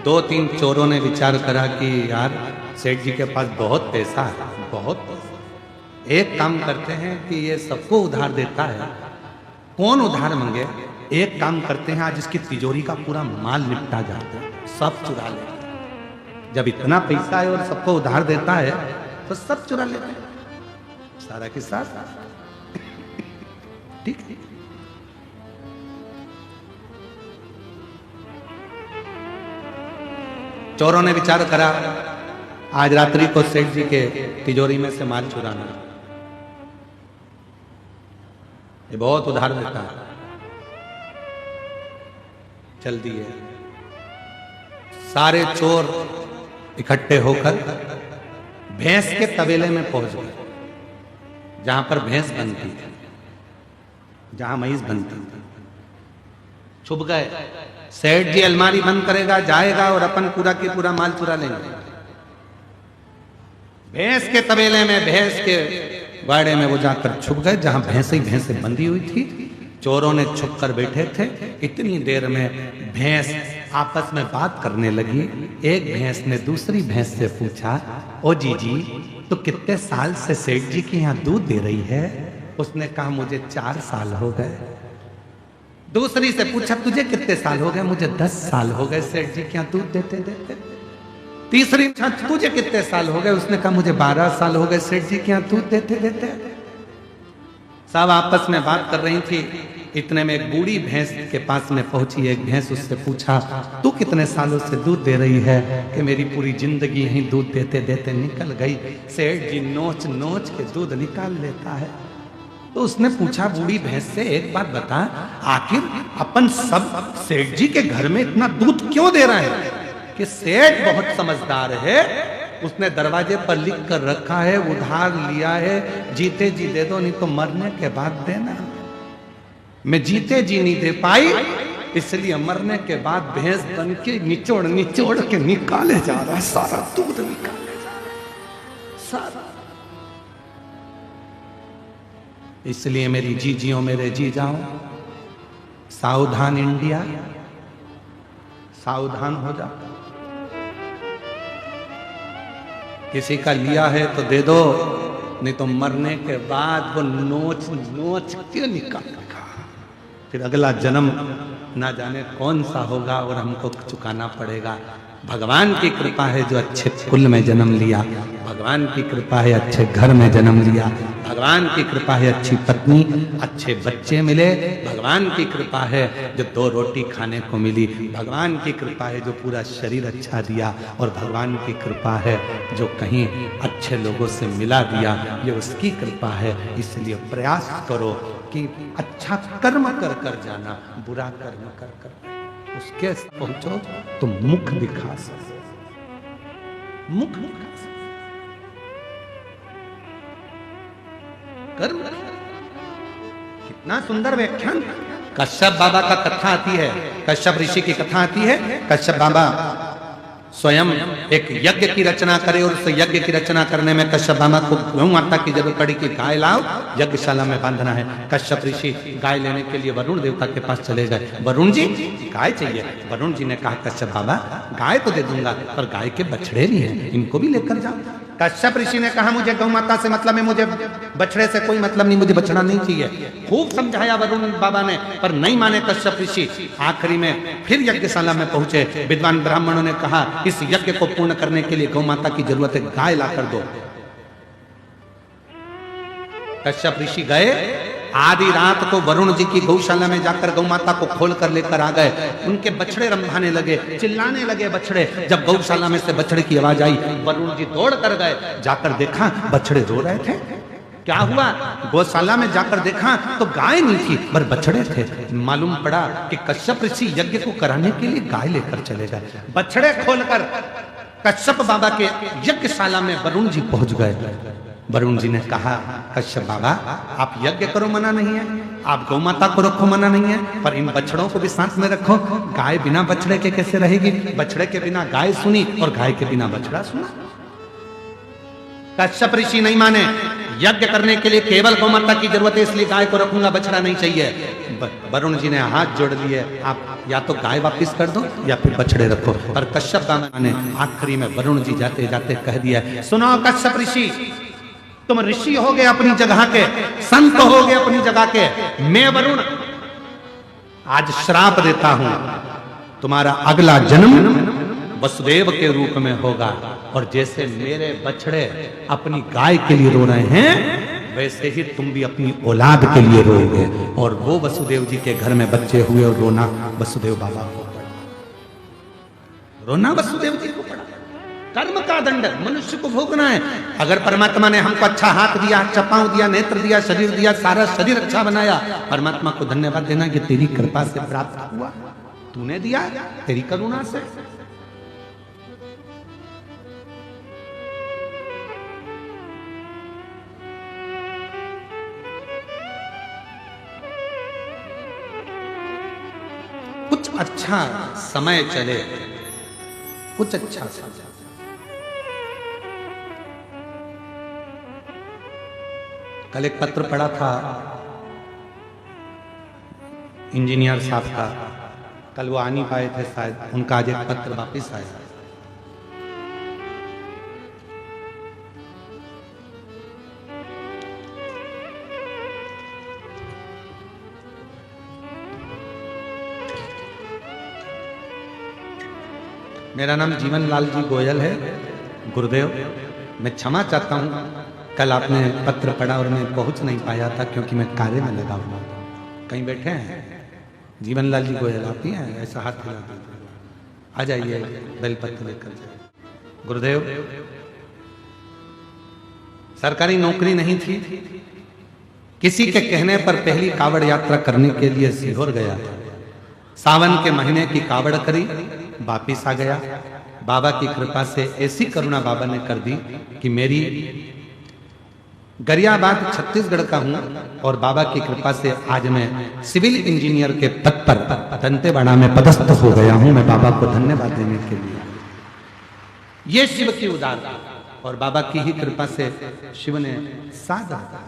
दो तीन चोरों ने विचार करा कि यार सेठ जी के पास बहुत पैसा है, बहुत पैसा। एक काम करते हैं कि ये सबको उधार देता है, कौन उधार मांगे? एक काम करते हैं, आज इसकी तिजोरी का पूरा माल निपटा जाता है, सब चुरा लेते हैं। जब इतना पैसा है और सबको उधार देता है तो सब चुरा लेते हैं, सारा के साथ। ठीक है। चोरों ने विचार करा, आज रात्रि को सेठ जी के तिजोरी में से माल चुराना। ये बहुत उधार देता है, चल दिए। सारे चोर इकट्ठे होकर भैंस के तबेले में पहुंच गए, जहां पर भैंस बनती थी, जहां भैंस बनती थी। छुप गए। सेठ जी अलमारी बंद करेगा, जाएगा और अपन पूरा की पूरा माल चुरा लेंगे। भैंस के तबेले में, भैंस के बाड़े में वो जाकर छुप गए, जहां भैंस ही भैंस बंधी हुई थी। चोरों ने छुप कर बैठे थे। इतनी देर में भैंस आपस में बात करने लगी। एक भैंस ने दूसरी भैंस से पूछा, ओ जीजी, तो कितने साल से सेठ जी के यहाँ दूध दे रही है? उसने कहा, मुझे 4 साल हो गए। दूसरी से पूछा तुझे कितने साल हो गए? मुझे 10 साल हो गए सेठ जी, क्या दूध देते देते। तीसरी पूछा तुझे कितने साल हो गए? उसने कहा मुझे 12 साल हो गए सेठ जी, क्या दूध देते देते। सब आपस में बात कर रही थी, इतने में एक बूढ़ी भैंस के पास में पहुंची। एक भैंस उससे पूछा तू कितने सालों से दूध दे रही है? कि मेरी पूरी जिंदगी यही दूध देते देते निकल गई। सेठ जी नोच नोच के दूध निकाल लेता है। तो उसने पूछा बूढ़ी भैंस से, एक बात बता, आखिर अपन सब सेठ जी के घर में इतना दूध क्यों दे रहे हैं? कि सेठ बहुत समझदार है, उसने दरवाजे पर लिख कर रखा है उधार लिया है, जीते जी दे दो नहीं तो मरने के बाद देना। मैं जीते जी नहीं दे पाई, इसलिए मरने के बाद भैंस बन के निचोड़ निचोड़ के निकाले जा रहा है, सारा दूध निकाले जा रहा है, सारा। इसलिए मेरी जीजियों मेरे जी जाओ, सावधान इंडिया, सावधान हो जाओ। किसी का लिया है तो दे दो, नहीं तो मरने के बाद वो नोच नोच के निकालेगा। फिर अगला जन्म ना जाने कौन सा होगा और हमको चुकाना पड़ेगा। भगवान की कृपा है जो अच्छे कुल में जन्म लिया, भगवान की कृपा है अच्छे घर में जन्म लिया, भगवान की कृपा है अच्छी पत्नी, अच्छे बच्चे मिले, भगवान की कृपा है जो 2 रोटी खाने को मिली, भगवान की कृपा है जो पूरा शरीर अच्छा दिया, और भगवान की कृपा है जो कहीं अच्छे लोगों से मिला दिया, ये उसकी कृपा है। इसलिए प्रयास करो कि अच्छा कर्म कर कर जाना, बुरा कर्म कर कर उसके पहुंचो तो मुख दिखा सको, मुख दिखा सको। कर्म कितना सुंदर व्याख्यान। कश्यप बाबा का कथा आती है, कश्यप ऋषि की कथा आती है। कश्यप बाबा स्वयं एक यज्ञ की रचना करे, और उस यज्ञ की रचना करने में कश्यप बाबा को गौ माता की जरूरत पड़ी कि गाय लाओ, यज्ञशाला में बांधना है। कश्यप ऋषि गाय लेने के लिए वरुण देवता के पास चले गए। वरुण जी गाय चाहिए। वरुण जी ने कहा कश्यप बाबा गाय तो दे दूंगा, पर गाय के बछड़े भी हैं, इनको भी लेकर जाओ। कश्यप ऋषि ने कहा मुझे गौ माता से मतलब है, मुझे बछड़े से कोई मतलब नहीं, मुझे बछड़ा नहीं चाहिए। खूब समझाया वरुण बाबा ने, पर नहीं माने कश्यप ऋषि। आखिरी में फिर यज्ञशाला में पहुंचे। विद्वान ब्राह्मणों ने कहा इस यज्ञ को पूर्ण करने के लिए गौ माता की जरूरत है, गाय ला कर दो। कश्यप ऋषि गए, आधी रात को वरुण जी की गौशाला में जाकर गौ माता को खोल कर लेकर आ गए। उनके बछड़े रंभाने लगे, चिल्लाने लगे बछड़े। जब गौशाला में से बछड़े की आवाज आई, वरुण जी दौड़ कर गए। जाकर देखा बछड़े रो रहे थे। क्या हुआ? गौशाला में जाकर देखा तो गाय नहीं थी, पर बछड़े थे। मालूम पड़ा कि कश्यप ऋषि यज्ञ को कराने के लिए गाय लेकर चले गए। बछड़े खोलकर कश्यप बाबा के यज्ञशाला में वरुण जी पहुंच गए। वरुण जी ने कहा कश्यप बाबा आप यज्ञ करो, मना नहीं है, आप गौ माता को रखो, मना नहीं है, पर इन बछड़ों को भी साथ में रखो। गाय बिना बछड़े के कैसे रहेगी? बछड़े के बिना गाय सुनी और गाय के बिना बछड़ा सुना। कश्यप ऋषि नहीं माने, यज्ञ करने के लिए केवल गौ माता की जरूरत है, इसलिए गाय को रखूंगा, बछड़ा नहीं चाहिए। वरुण जी ने हाथ जोड़ लिए, आप या तो गाय वापस कर दो या फिर बछड़े रखो। पर कश्यप बाबा ने आखिरी में वरुण जी जाते जाते कह दिया, सुनो कश्यप ऋषि, तुम ऋषि हो गए अपनी जगह के, संत हो गए अपनी जगह के, मैं वरुण आज श्राप देता हूं, तुम्हारा अगला जन्म वसुदेव के रूप में होगा। और जैसे मेरे बछड़े अपनी गाय के लिए रो रहे हैं, वैसे ही तुम भी अपनी औलाद के लिए रोओगे। और वो वसुदेव जी के घर में बच्चे हुए और रोना वसुदेव बाबा को पड़ा, रोना वसुदेव जी को पड़ा। कर्म का दंड मनुष्य को भोगना है। अगर परमात्मा ने हमको अच्छा हाथ दिया, अच्छा पांव दिया, नेत्र दिया, शरीर दिया, सारा शरीर अच्छा बनाया, परमात्मा को धन्यवाद देना, ये तेरी कृपा से प्राप्त हुआ, तूने दिया, तेरी करुणा से। कुछ अच्छा समय चले, कुछ अच्छा समय। कल एक पत्र पढ़ा था इंजीनियर साहब का, कल वो आ नहीं पाए थे शायद, उनका आज एक पत्र वापिस आया। मेरा नाम जीवन लाल जी गोयल है। गुरुदेव, मैं क्षमा चाहता हूँ, कल आपने पत्र पढ़ा और मैं पहुंच नहीं पाया था क्योंकि मैं कार्य में लगा हुआ था। कहीं बैठे हैं जीवन लाल जी गोयल? आप ही हैं? ऐसा हाथ हिला दीजिए, आ जाइए, बेलपत्र लेकर जाइए। गुरुदेव, सरकारी नौकरी नहीं थी, किसी के कहने पर पहली कावड़ यात्रा करने के लिए सीहोर गया। सावन के महीने की कावड़ करी, वापिस आ गया। बाबा की कृपा से ऐसी करुणा बाबा ने कर दी कि मेरी गरियाबाद छत्तीसगढ़ का हूं और बाबा की कृपा से आज मैं सिविल इंजीनियर के पद पर दंतेवाड़ा में पदस्थ हो गया हूं। मैं बाबा को धन्यवाद देने के लिए, ये शिव की उदारता और बाबा की ही कृपा से शिव ने साथ दिया।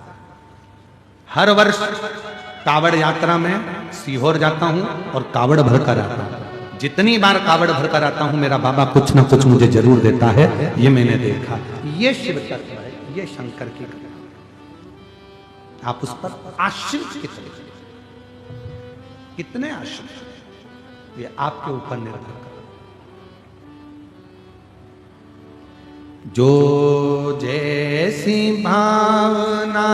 हर वर्ष कावड़ यात्रा में सीहोर जाता हूं और कावड़ भरकर आता हूं। जितनी बार कावड़ भरकर आता हूं मेरा बाबा कुछ ना कुछ मुझे जरूर देता है, ये मैंने देखा। ये शिव तत्व है, ये शंकर की कृपा। आप उस पर आश्रित कितने आश्रित, ये आपके ऊपर निर्भर करता। जो जैसी भावना,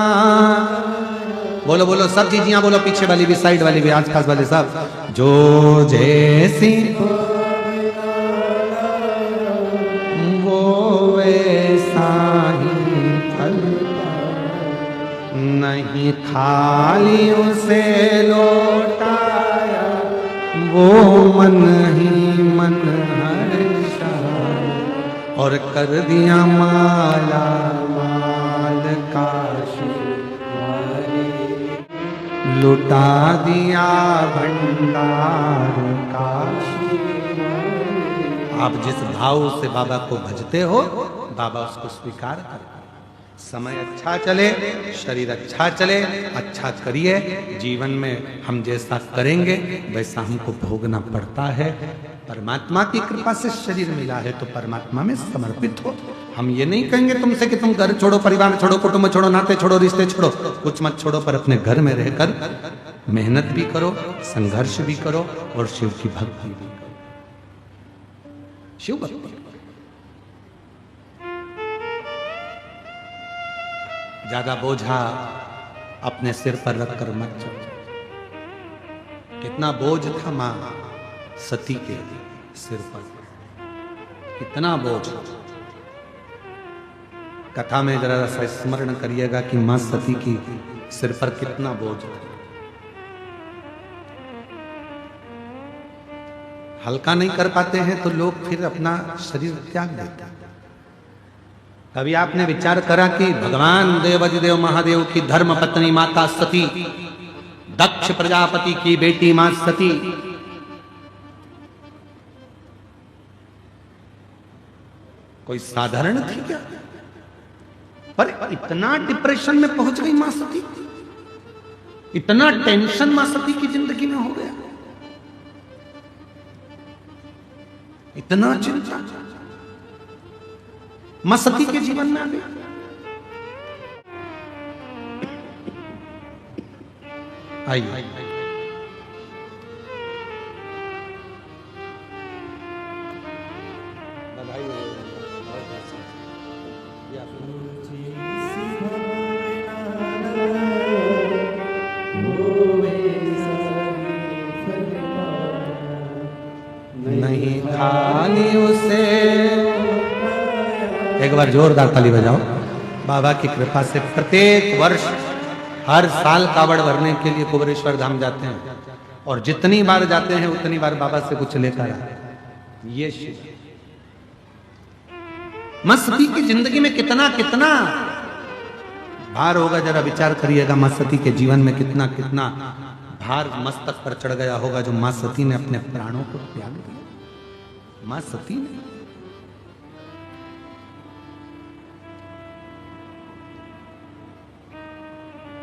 बोलो बोलो सब जीजियां बोलो, पीछे वाली भी, साइड वाली भी, आसपास वाले सब। जो जैसी वो वैसा ही फल, नहीं खाली उसे लौटाया, वो मन ही मन और कर दिया माला माल काशी, लुटा दिया भंडार काशी। आप जिस भाव से बाबा को भजते हो, बाबा उसको स्वीकार करते। समय अच्छा चले, शरीर अच्छा चले, अच्छा करिए। जीवन में हम जैसा करेंगे वैसा हमको भोगना पड़ता है। परमात्मा की कृपा से शरीर मिला है तो परमात्मा में समर्पित हो। हम ये नहीं कहेंगे तुमसे कि तुम घर छोड़ो, परिवार छोड़ो, कुटुंब छोड़ो, नाते छोड़ो, रिश्ते छोड़ो, कुछ मत छोड़ो, पर अपने घर में रहकर मेहनत भी करो, संघर्ष भी करो और शिव की भक्ति भी करो। शिव भक्ति ज्यादा बोझा अपने सिर पर रखकर मत चलो। कितना बोझ था मां सती के सिर पर, कितना बोझ। कथा में जरा सा स्मरण करिएगा कि मां सती की सिर पर कितना बोझ था। हल्का नहीं कर पाते हैं तो लोग फिर अपना शरीर त्याग देते हैं। कभी आपने विचार करा कि भगवान देवाधिदेव महादेव की धर्म पत्नी माता सती, दक्ष प्रजापति की बेटी मां सती, कोई साधारण थी क्या? पर इतना डिप्रेशन में पहुंच गई मां सती, इतना टेंशन मां सती की जिंदगी में हो गया, इतना चिंता मां सती के जीवन में आ गई। आइए नहीं खाली उसे, एक बार जोरदार ताली बजाओ। बाबा की कृपा से प्रत्येक वर्ष हर साल कावड़ भरने के लिए कुबेरेश्वर धाम जाते हैं और जितनी बार जाते हैं उतनी बार बाबा से कुछ लेकर आते। ये शिव मां सती की जिंदगी में कितना कितना भार होगा, जरा विचार करिएगा। मां सती के जीवन में कितना कितना भार मस्तक पर चढ़ गया होगा जो मां सती ने अपने प्राणों को त्याग दिया। मां सती ने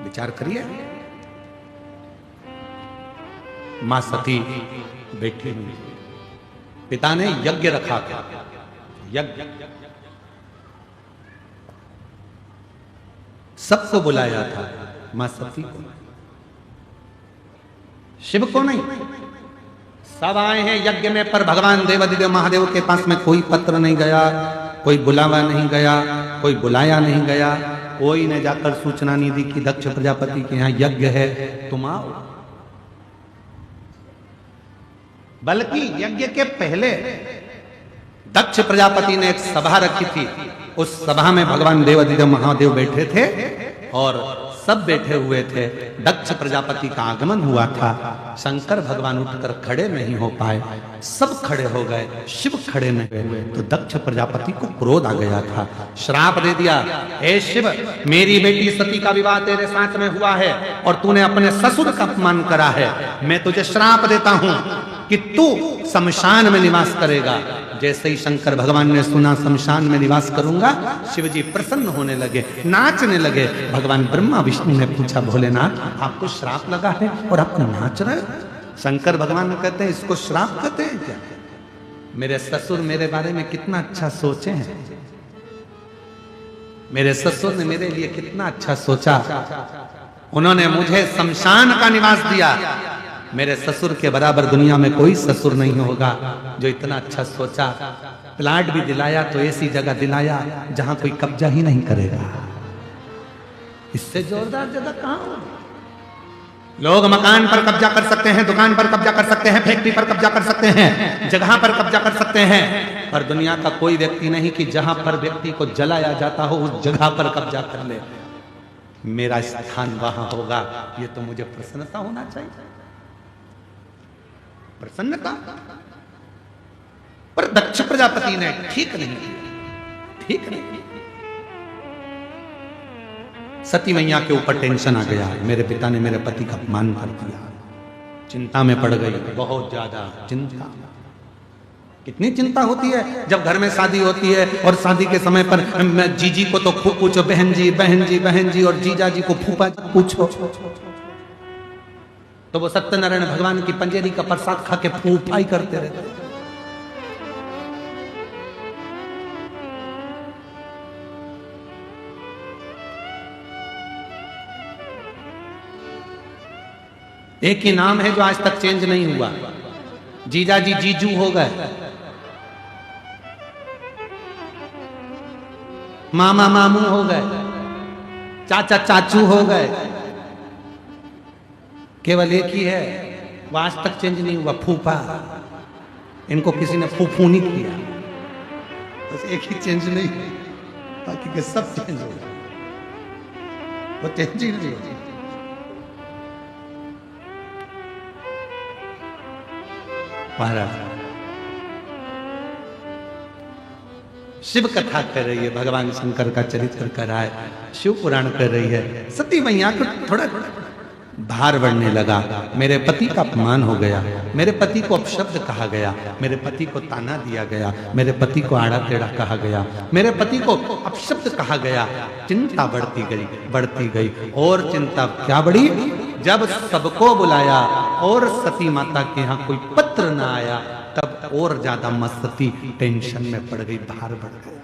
विचार करिए। मां सती बैठी हुई, पिता ने यज्ञ रखा था, यज्ञ सबको बुलाया था, मां सती को, शिव को नहीं, सब आए हैं यज्ञ में, पर भगवान देवादिदेव महादेव के पास में कोई पत्र नहीं गया, कोई बुलावा नहीं गया, कोई बुलाया नहीं गया, कोई ने जाकर सूचना नहीं दी कि दक्ष प्रजापति के यहाँ यज्ञ है, तुम आओ। बल्कि यज्ञ के पहले दक्ष प्रजापति ने एक सभा रखी थी। उस सभा में भगवान देवादिदेव महादेव बैठे थे और सब बैठे हुए थे। दक्ष प्रजापति का आगमन हुआ था। शंकर भगवान उठकर खड़े नहीं हो पाए, सब खड़े हो गए, शिव खड़े नहीं हुए। तो दक्ष प्रजापति को क्रोध आ गया था, श्राप दे दिया, हे शिव, मेरी बेटी सती का विवाह तेरे साथ में हुआ है और तूने अपने ससुर का अपमान करा है। मैं तुझे श्राप देता हूं कि तू शमशान में निवास करेगा। जैसे ही शंकर भगवान ने सुना शमशान में निवास करूंगा, शिव जी प्रसन्न होने लगे, नाचने लगे। भगवान ब्रह्मा विष्णु ने पूछा, भोलेनाथ आपको श्राप लगा है और आप नाच रहे हो? शंकर भगवान ने कहते हैं, इसको श्राप कहते हैं क्या? मेरे ससुर मेरे बारे में कितना अच्छा सोचे हैं, मेरे ससुर ने मेरे लिए कितना अच्छा सोचा। उन्होंने मुझे शमशान का निवास दिया। मेरे ससुर के बराबर दुनिया में कोई ससुर नहीं होगा जो इतना अच्छा सोचा। प्लाट भी दिलाया तो ऐसी जगह दिलाया जहां कोई कब्जा ही नहीं करेगा। इससे जोरदार जगह कहां हो? लोग मकान पर कब्जा कर सकते हैं, दुकान पर कब्जा कर सकते हैं, फैक्ट्री पर कब्जा कर सकते हैं, जगह पर कब्जा कर सकते हैं, पर दुनिया का कोई व्यक्ति नहीं कि जहां पर व्यक्ति को जलाया जाता हो उस जगह पर कब्जा कर ले। मेरा स्थान वहां होगा, ये तो मुझे प्रसन्नता होना चाहिए, प्रसन्नता। पर दक्ष प्रजापति ने ठीक नहीं किया, ठीक नहीं। सती मैया के ऊपर टेंशन आ गया, मेरे पिता ने मेरे पति का अपमान कर दिया। चिंता में पड़ गई, बहुत ज्यादा चिंता। कितनी चिंता होती है जब घर में शादी होती है और शादी के समय पर जीजी को तो खूब पूछो, बहन जी बहन जी बहन जी, और जीजा जी को फूफा पूछो, तो वो सत्यनारायण भगवान की पंजेरी का प्रसाद खा के फूफाई करते रहते। एक ही नाम है जो आज तक चेंज नहीं हुआ। जीजा जी जीजू हो गए, मामा मामू हो गए, चाचा चाचू हो गए, केवल एक ही है वो आज तक चेंज नहीं हुआ, फूफा। इनको किसी ने फूफू नहीं किया, बस एक ही चेंज नहीं, बाकी के सब चेंज हो गए, वो चेंज ही नहीं होती। महाराज शिव कथा कर रही है, भगवान शंकर का चरित्र कर रहा है, शिव पुराण कर रही है। सती मैया को थोड़ा भार बढ़ने लगा, मेरे पति का अपमान हो गया, मेरे पति को अपशब्द कहा गया, मेरे पति को ताना दिया गया, मेरे पति को आड़ा टेढ़ा कहा गया, मेरे पति को अपशब्द कहा गया। चिंता बढ़ती गई और चिंता क्या बढ़ी, जब सबको बुलाया और सती माता के यहाँ कोई पत्र ना आया, तब और ज्यादा मस्ती टेंशन में पड़ गई, भार बढ़ गया।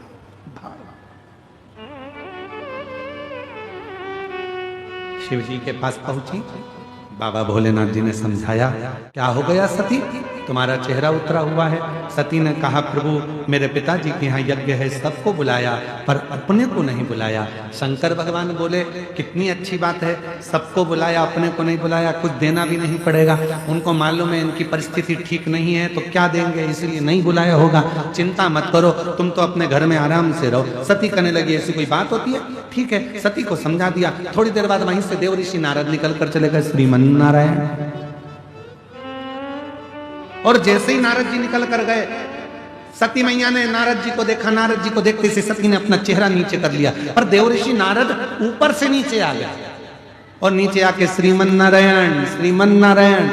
शिव जी के पास पहुंची, बाबा भोलेनाथ जी ने समझाया, क्या हो गया सती, तुम्हारा चेहरा उतरा हुआ है। सती ने कहा, प्रभु मेरे पिताजी के यहाँ यज्ञ है, सबको बुलाया पर अपने को नहीं बुलाया। शंकर भगवान बोले, कितनी अच्छी बात है, सबको बुलाया अपने को नहीं बुलाया, कुछ देना भी नहीं पड़ेगा। उनको मालूम है इनकी परिस्थिति ठीक नहीं है तो क्या देंगे, इसलिए नहीं बुलाया होगा। चिंता मत करो, तुम तो अपने घर में आराम से रहो। सती कहने लगी, ऐसी कोई बात होती है? ठीक है, सती को समझा दिया। थोड़ी देर बाद वहीं से देव ऋषि नारद निकल कर चले गए, श्रीमन नारायण। और जैसे ही नारद जी निकल कर गए, सती मैया ने नारद जी को देखा, नारद जी को देखते से सती ने अपना चेहरा नीचे कर लिया, पर देवऋषि नारद ऊपर से नीचे आ गया और नीचे आके श्रीमन नारायण श्रीमन नारायण।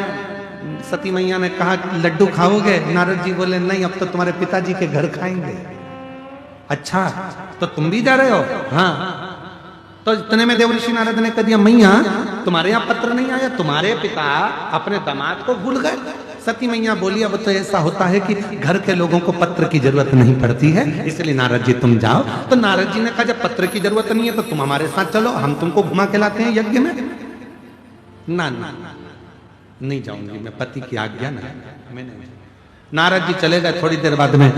सती मैया ने कहा, लड्डू खाओगे? नारद जी बोले, नहीं, अब तो तुम्हारे पिताजी के घर खाएंगे। अच्छा, तो तुम भी जा रहे हो? हाँ। तो इतने में देवऋषि नारद ने कह दिया, मैया तुम्हारे यहाँ पत्र नहीं आया, तुम्हारे पिता अपने दामाद को भूल गए। सती मैया बोली, अब तो ऐसा होता है कि घर के लोगों को पत्र की जरूरत नहीं पड़ती है, इसलिए नारद जी तुम जाओ। तो नारद जी ने कहा, जब पत्र की जरूरत नहीं है तो तुम हमारे साथ चलो, हम तुमको घुमा के लाते हैं यज्ञ में। ना ना, नहीं जाऊंगी, मैं पति की आज्ञा नहीं, मैं नहीं। नारद जी चले गए। थोड़ी देर बाद में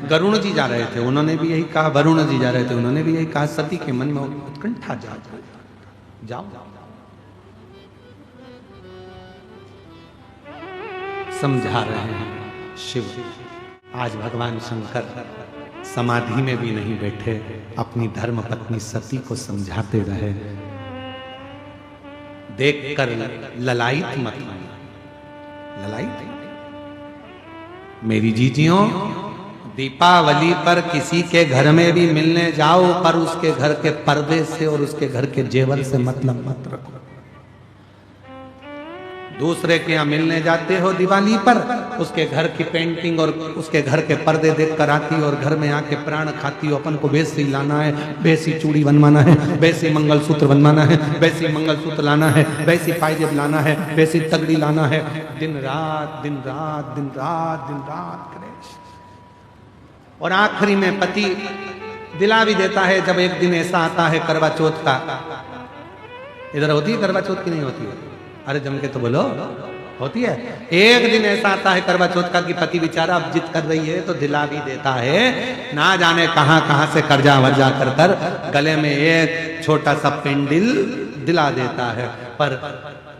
गरुण जी जा रहे थे, उन्होंने भी यही कहा। वरुण जी जा रहे थे, उन्होंने भी यही कहा। सती के मन में उत्कंठा जाओ, समझा रहे हैं शिव। आज भगवान शंकर समाधि में भी नहीं बैठे, अपनी धर्म पत्नी सती को समझाते रहे। देखकर ललायित मत होना, ललायित। मेरी जीजियों, दीपावली पर किसी के घर में भी मिलने जाओ, पर उसके घर के पर्दे से और उसके घर के जेवर से मतलब मत रखो। दूसरे के यहाँ मिलने जाते हो दिवाली पर, उसके घर की पेंटिंग और उसके घर के पर्दे देख कर आती हो और घर में आके प्राण खाती हो। अपन को बेसी लाना है, बेसी चूड़ी बनवाना है, बेसी मंगलसूत्र बनवाना है, बेसी मंगलसूत्र लाना है, बेसी पायजेब लाना है, बेसी तगड़ी लाना है। दिन रात दिन रात दिन रात दिन रात क्लेश। और आखिरी में पति दिला भी देता है जब एक दिन ऐसा आता है करवा चौथ का। इधर होती है करवा चौथ की नहीं होती है? अरे जम के तो बोलो, होती है। एक दिन ऐसा आता है करवा चौथ का कि पति बेचारा अब जिद कर रही है तो दिला भी देता है। ना जाने कहां कहां से कर्जा वर्जा कर कर गले में एक छोटा सा पेंडिल दिला देता है। पर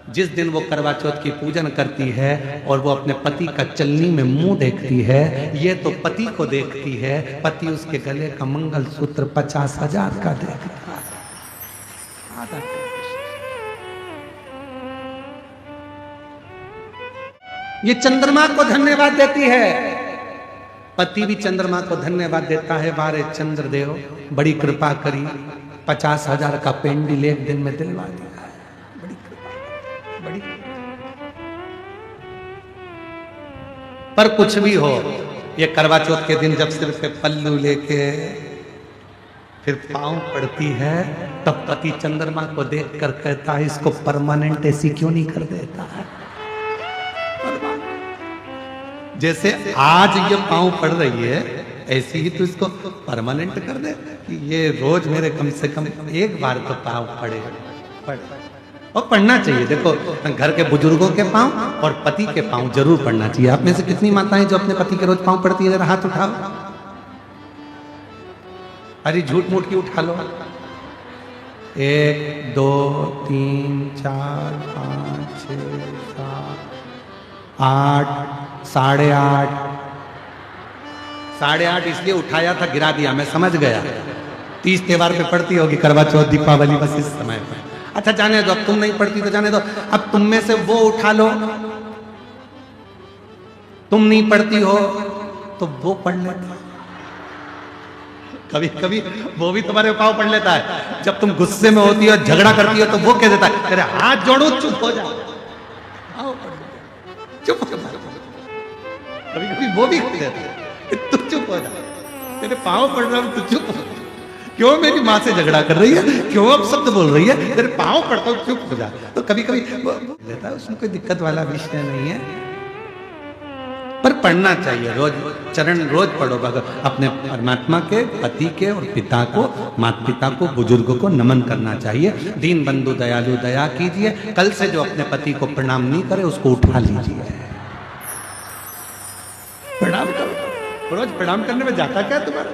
जिस दिन वो करवा चौथ की पूजन करती है और वो अपने पति का चलनी में मुंह देखती है, ये तो पति को देखती है, पति उसके गले का मंगलसूत्र 50,000 का देखता है। ये चंद्रमा को धन्यवाद देती है, पति भी चंद्रमा को धन्यवाद देता है। वारे चंद्रदेव, बड़ी कृपा करी, 50,000 का पेंडिल एक दिन में दिलवा दिया है। बड़ी कृपा, बड़ी। पर कुछ भी हो, ये करवा चौथ के दिन जब सिर पे पल्लू लेके फिर पांव पड़ती है, तब पति चंद्रमा को देख कर कहता है, इसको परमानेंट ऐसी क्यों नहीं कर देता है? जैसे आज ये पांव पड़ रही है, ऐसी ही तो इसको परमानेंट कर दे कि ये रोज मेरे कम से कम एक बार तो पांव पड़े। और पढ़ना चाहिए। देखो, घर के बुजुर्गों के पांव और पति के पांव जरूर पढ़ना चाहिए। आप में से कितनी माताएं जो अपने पति के रोज पांव पड़ती है? जरा हाथ उठाओ। अरे झूठ मूठ की उठा लो। 1 2 3 4 5 6 7 8 8:30 8:30 इसलिए उठाया था, गिरा दिया, मैं समझ गया। 30 त्योहार पे पड़ती होगी, करवा चौथ, दीपावली, बस इस समय पे। अच्छा जाने दो, अब तुम नहीं पढ़ती तो जाने दो। अब तुम में से वो उठा लो, तुम नहीं पढ़ती हो तो वो पढ़ लेता। कभी कभी वो भी तुम्हारे पाँव पढ़ लेता है। जब तुम गुस्से में होती हो, झगड़ा करती हो, तो वो कह देता है, तेरे हाथ जोड़ो, चुप हो जा, चुप हो जा। कभी कभी वो भी कह देता है, तू चुप हो जा, तेरे पाँव पढ़ रहा हूं, तू चुप हो। क्यों मेरी माँ से झगड़ा कर रही है? क्यों अब शब्द बोल रही है? तेरे पाँव पढ़ता हूं, चुप हो जा। तो कभी कभी लेता है, उसमें कोई दिक्कत वाला विषय नहीं है। पर पढ़ना चाहिए, रोज चरण रोज पढ़ो। अपने परमात्मा के, पति के और पिता को, माता पिता को, बुजुर्गों को नमन करना चाहिए। दीन बंधु दयालु दया कीजिए। कल से जो अपने पति को प्रणाम नहीं करे उसको उठा लीजिए, प्रणाम करो। रोज प्रणाम करने में जाता क्या तुम्हारा?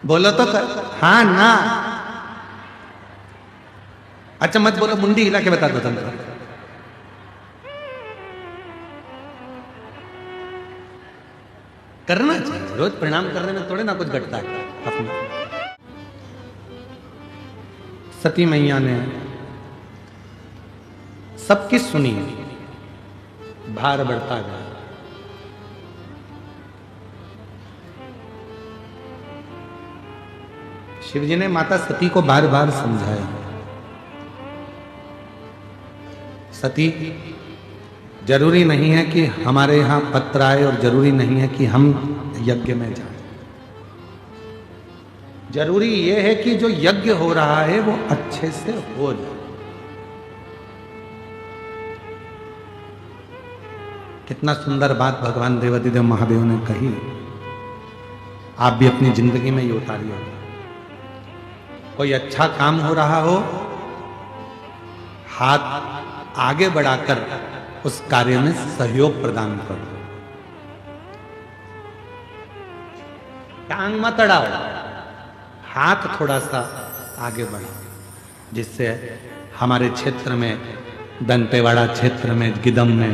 बोलो तो कर, हाँ ना। अच्छा मत बोलो, मुंडी हिला के बता दो तुम। करना चाहिए, रोज प्रणाम करने में थोड़े ना कुछ घटता है अपना। सती मैया ने सबकी सुनी, भार बढ़ता गया। शिवजी ने माता सती को बार बार समझाया, सती जरूरी नहीं है कि हमारे यहाँ पत्र आए और जरूरी नहीं है कि हम यज्ञ में जाएं। जरूरी यह है कि जो यज्ञ हो रहा है वो अच्छे से हो जाए। कितना सुंदर बात भगवान देवाधिदेव महादेव ने कही। आप भी अपनी जिंदगी में ये उतारिए। कोई अच्छा काम हो रहा हो हाथ आगे बढ़ाकर उस कार्य में सहयोग प्रदान करो। टांग मत अड़ाओ, हाथ थोड़ा सा आगे बढ़ाओ, जिससे हमारे क्षेत्र में, दंतेवाड़ा क्षेत्र में, गिदम में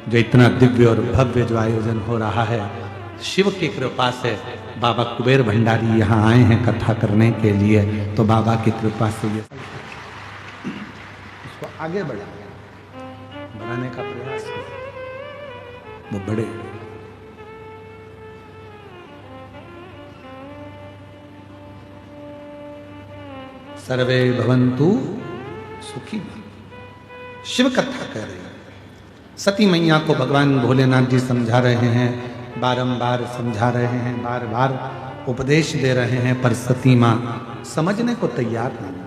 जो इतना दिव्य और भव्य जो आयोजन हो रहा है, शिव की कृपा से बाबा कुबेर भंडारी यहाँ आए हैं कथा करने के लिए, तो बाबा की कृपा से ये इसको आगे बढ़ाने का प्रयास करो, वो बड़े। सर्वे भवन्तु सुखी। शिव कथा कह रहे हैं, सती मैया को भगवान भोलेनाथ जी समझा रहे हैं, बारंबार समझा रहे हैं, बार बार उपदेश दे रहे हैं, पर सती मां समझने को तैयार नहीं।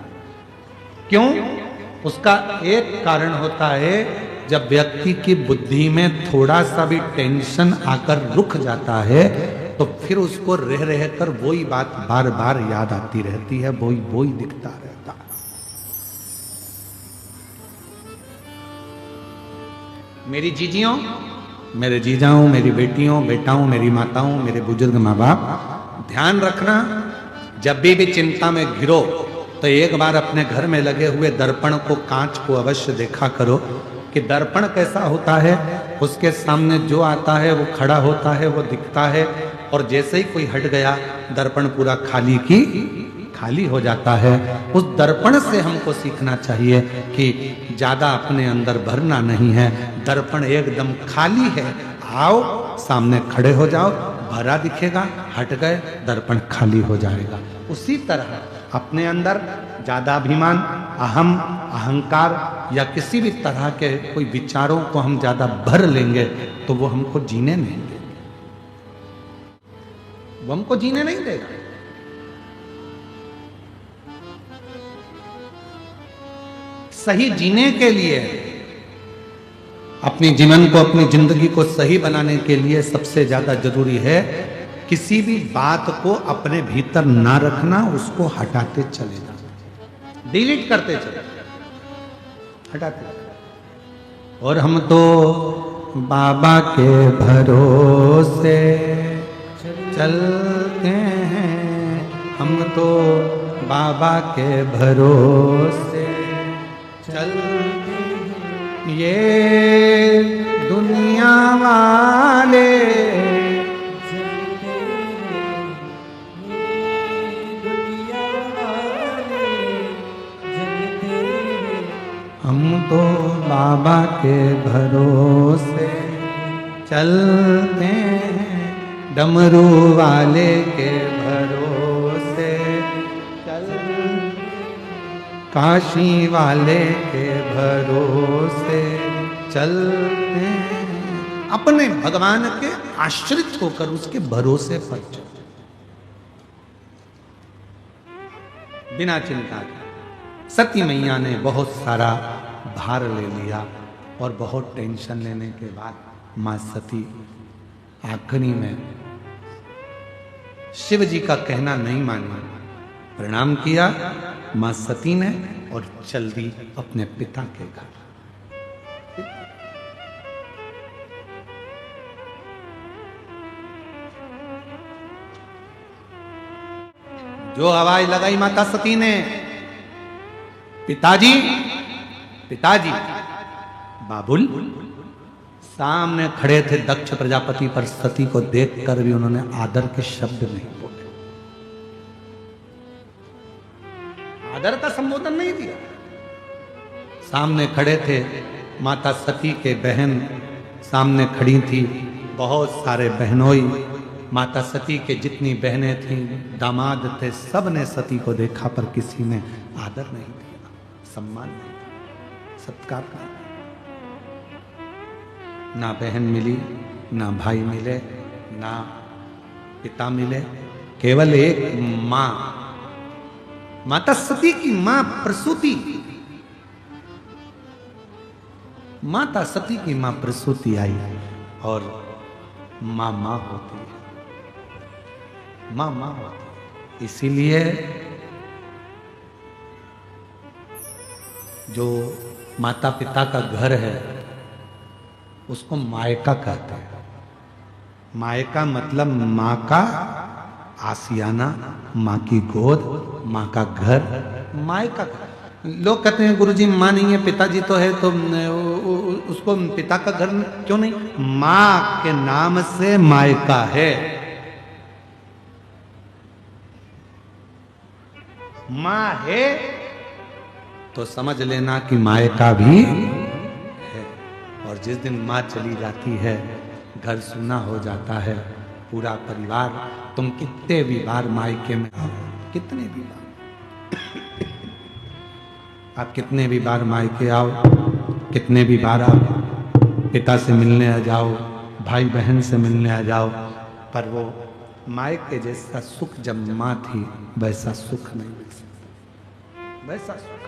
क्यों? उसका एक कारण होता है, जब व्यक्ति की बुद्धि में थोड़ा सा भी टेंशन आकर रुक जाता है तो फिर उसको रह रहकर वही बात बार बार याद आती रहती है, वही दिखता रहता है। मेरी जीजियों, मेरे जीजाओं, मेरी बेटियों, बेटाओं, मेरी माताओं, मेरे बुजुर्ग माँ बाप, ध्यान रखना, जब भी चिंता में घिरो तो एक बार अपने घर में लगे हुए दर्पण को, कांच को अवश्य देखा करो कि दर्पण कैसा होता है। उसके सामने जो आता है वो खड़ा होता है, वो दिखता है, और जैसे ही कोई हट गया दर्पण पूरा खाली हो जाता है। उस दर्पण से हमको सीखना चाहिए कि ज्यादा अपने अंदर भरना नहीं है, दर्पण एकदम खाली है, आओ सामने खड़े हो जाओ, भरा दिखेगा, हट गए दर्पण खाली हो जाएगा। उसी तरह अपने अंदर ज्यादा अभिमान, अहम, अहंकार या किसी भी तरह के कोई विचारों को हम ज्यादा भर लेंगे तो वो हमको जीने नहीं देंगे, वो हमको जीने नहीं देगा। सही जीने के लिए, अपने जीवन को, अपनी जिंदगी को सही बनाने के लिए सबसे ज्यादा जरूरी है किसी भी बात को अपने भीतर ना रखना, उसको हटाते चले जाना, डिलीट करते चले, हटाते चले। और हम तो बाबा के भरोसे चलते हैं, हम तो बाबा के भरोसे चलते हैं, ये दुनिया वाले हम तो बाबा के भरोसे चलते हैं, डमरू वाले के भरोसे चलते, काशी वाले के भरोसे चलते हैं। अपने भगवान के आश्रित होकर उसके भरोसे पर चलते, बिना चिंता के। सती मैया ने बहुत सारा भार ले लिया और बहुत टेंशन लेने के बाद मां सती आखिरी में शिव जी का कहना नहीं माना, प्रणाम किया मां सती ने और चल दी अपने पिता के घर। जो आवाज लगाई माता सती ने, पिताजी पिताजी, बाबुल। सामने खड़े थे दक्ष प्रजापति, पर सती को देखकर भी उन्होंने आदर के शब्द नहीं बोले, आदर का संबोधन नहीं दिया। सामने खड़े थे माता सती के बहन, सामने खड़ी थी बहुत सारे बहनोई, माता सती के जितनी बहनें थीं, दामाद थे, सब ने सती को देखा, पर किसी ने आदर नहीं दिया, सम्मान नहीं, सत्कार नहीं। ना बहन मिली, ना भाई मिले, ना पिता मिले, केवल एक मां, माता सती की मां प्रसूति, माता सती की मां प्रसूति आई, और मां मां होती है, मां मां होती है। इसीलिए जो माता पिता का घर है उसको मायका कहते हैं। मायका मतलब माँ का आसियाना, माँ की गोद, माँ का घर, मायका। लोग कहते हैं गुरुजी माँ नहीं है पिताजी तो है, तो उसको पिता का घर क्यों नहीं? माँ के नाम से मायका है। माँ है तो समझ लेना कि मायका भी है। और जिस दिन माँ चली जाती है घर सूना हो जाता है, पूरा परिवार। तुम कितने भी बार मायके में आओ, कितने भी बार आप कितने भी बार मायके आओ, कितने भी बार आप पिता से मिलने आ जाओ, भाई बहन से मिलने आ जाओ, पर वो मायके जैसा सुख जब माँ थी वैसा सुख नहीं मिल सकता, वैसा सुख।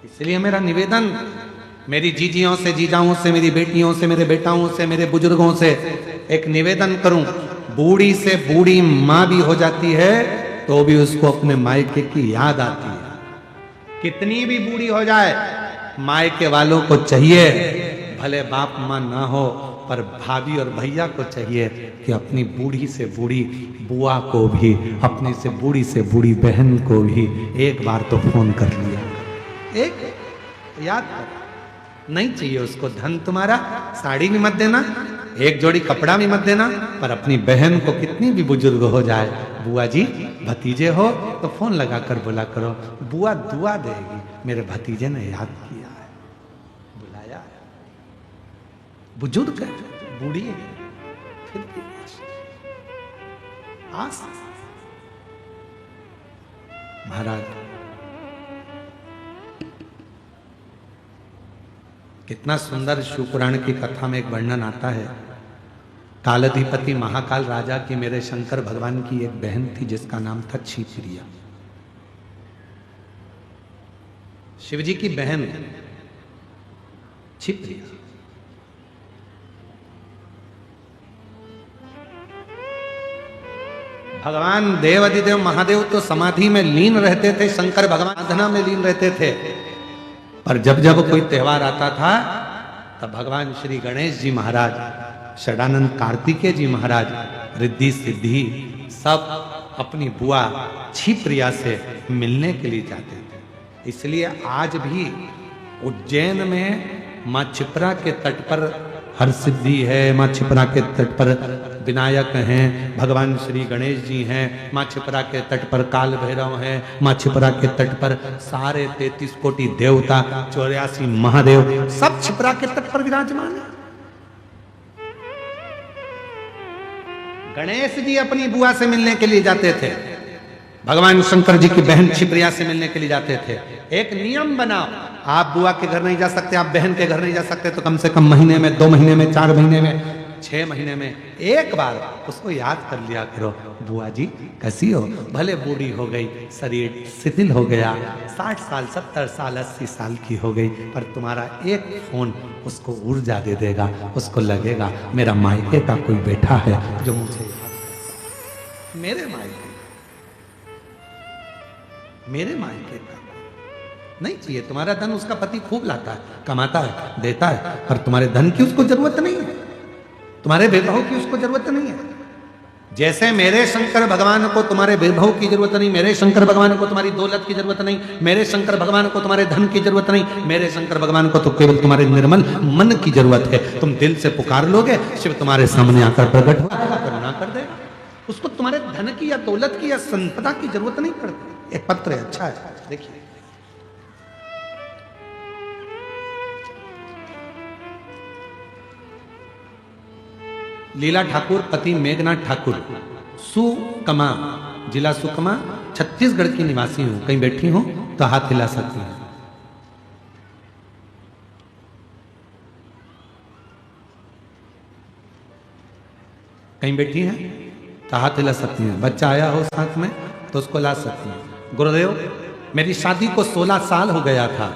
इसलिए मेरा निवेदन मेरी जीजियों से, जीजाओं से, मेरी बेटियों से, मेरे बेटाओं से, मेरे बुजुर्गों से एक निवेदन करूं, बूढ़ी से बूढ़ी माँ भी हो जाती है तो भी उसको अपने मायके की याद आती है। कितनी भी बूढ़ी हो जाए मायके वालों को चाहिए, भले बाप माँ ना हो पर भाभी और भैया को चाहिए कि अपनी बूढ़ी से बूढ़ी बुआ को भी, अपनी से बूढ़ी बहन को भी एक बार तो फोन कर लिया, एक याद कर। नहीं चाहिए उसको धन तुम्हारा, साड़ी भी मत देना, एक जोड़ी कपड़ा भी मत देना, पर अपनी बहन को कितनी भी बुजुर्ग हो जाए, बुआ जी भतीजे हो तो फोन लगा कर बोला करो, बुआ दुआ देगी, मेरे भतीजे ने याद किया है, बुलाया है। बुजुर्ग है, बूढ़ी है, फिर भी आस। महाराज कितना सुंदर शिवपुराण की कथा में एक वर्णन आता है। कालाधिपति महाकाल राजा की, मेरे शंकर भगवान की एक बहन थी जिसका नाम था क्षिप्रिया। शिवजी की बहन क्षिप्रिया। भगवान देवाधिदेव महादेव तो समाधि में लीन रहते थे, शंकर भगवान साधना में लीन रहते थे, पर जब जब कोई त्योहार आता था तब भगवान श्री गणेश जी महाराज, षडानंद कार्तिकेय जी महाराज, रिद्धि सिद्धि सब अपनी बुआ क्षिप्रिया से मिलने के लिए जाते थे। इसलिए आज भी उज्जैन में माँ क्षिप्रा के तट पर हर सिद्धि है, माँ क्षिप्रा के तट पर विनायक हैं, भगवान श्री गणेश जी हैं, माँ क्षिप्रा के तट पर काल भैरव हैं, माँ क्षिप्रा के तट पर सारे 33 कोटि देवता, 84 महादेव सब क्षिप्रा के तट पर विराजमान है। गणेश जी अपनी बुआ से मिलने के लिए जाते थे, भगवान शंकर जी की बहन क्षिप्रिया से मिलने के लिए जाते थे। एक नियम बनाओ, आप बुआ के घर नहीं जा सकते, आप बहन के घर नहीं जा सकते, तो कम से कम महीने में, 2 महीने में, 4 महीने में, 6 महीने में एक बार उसको याद कर लिया करो, बुआ जी कैसी हो। भले बूढ़ी हो गई, शरीर शिथिल हो गया, 60 साल, 70 साल, 80 साल की हो गई, पर तुम्हारा एक फोन उसको ऊर्जा दे देगा, उसको लगेगा मेरा मायके का कोई बेटा है जो मुझे याद करता है। मेरे मायके का नहीं चाहिए। तुम्हारा धन उसका पति खूब लाता है, कमाता है, देता है, पर तुम्हारे धन की उसको जरूरत नहीं है, तुम्हारे वैभव की उसको जरूरत नहीं है। जैसे मेरे शंकर भगवान को तुम्हारे वैभव की जरूरत नहीं, मेरे शंकर भगवान को तुम्हारी दौलत की जरूरत नहीं, मेरे शंकर भगवान को तुम्हारे धन की जरूरत नहीं, मेरे शंकर भगवान को तो केवल तुम्हारे निर्मल मन की जरूरत है। तुम दिल से पुकार लोगे, शिव तुम्हारे सामने आकर प्रकट हो जाएगा, करुणा कर देगा। उसको तुम्हारे धन की या दौलत की या संपदा की जरूरत नहीं पड़ती। एक पत्र है, अच्छा है, देखिए। लीला ठाकुर पति मेघनाथ ठाकुर, सुकमा, जिला सुकमा, छत्तीसगढ़ की निवासी हूं। कहीं बैठी हो तो हाथ हिला सकती हैं। कहीं बैठी हैं तो हाथ हिला सकती हैं। बच्चा आया हो साथ में तो उसको ला सकती हैं। गुरुदेव, मेरी शादी को 16 साल हो गया था,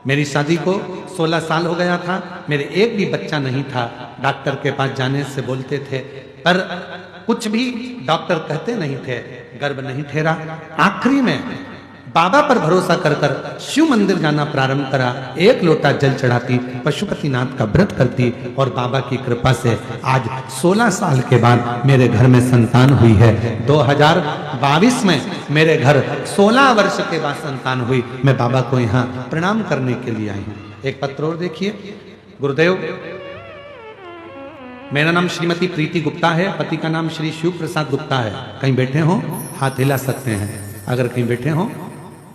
मेरी शादी को 16 साल हो गया था, मेरे एक भी बच्चा नहीं था। डॉक्टर के पास जाने से बोलते थे, पर कुछ भी डॉक्टर कहते नहीं थे, गर्भ नहीं ठहरा। आखिरी में बाबा पर भरोसा कर कर शिव मंदिर जाना प्रारंभ करा। एक लोटा जल चढ़ाती, पशुपतिनाथ का व्रत करती और बाबा की कृपा से आज 16 साल के बाद मेरे घर में संतान हुई है। 2022 में मेरे घर 16 वर्ष के बाद संतान हुई। मैं बाबा को यहाँ प्रणाम करने के लिए आई हूँ। एक पत्र और देखिए। गुरुदेव, मेरा नाम श्रीमती प्रीति गुप्ता है, पति का नाम श्री शिव प्रसाद गुप्ता है। कहीं बैठे हो हाथ हिला सकते हैं, अगर कहीं बैठे हो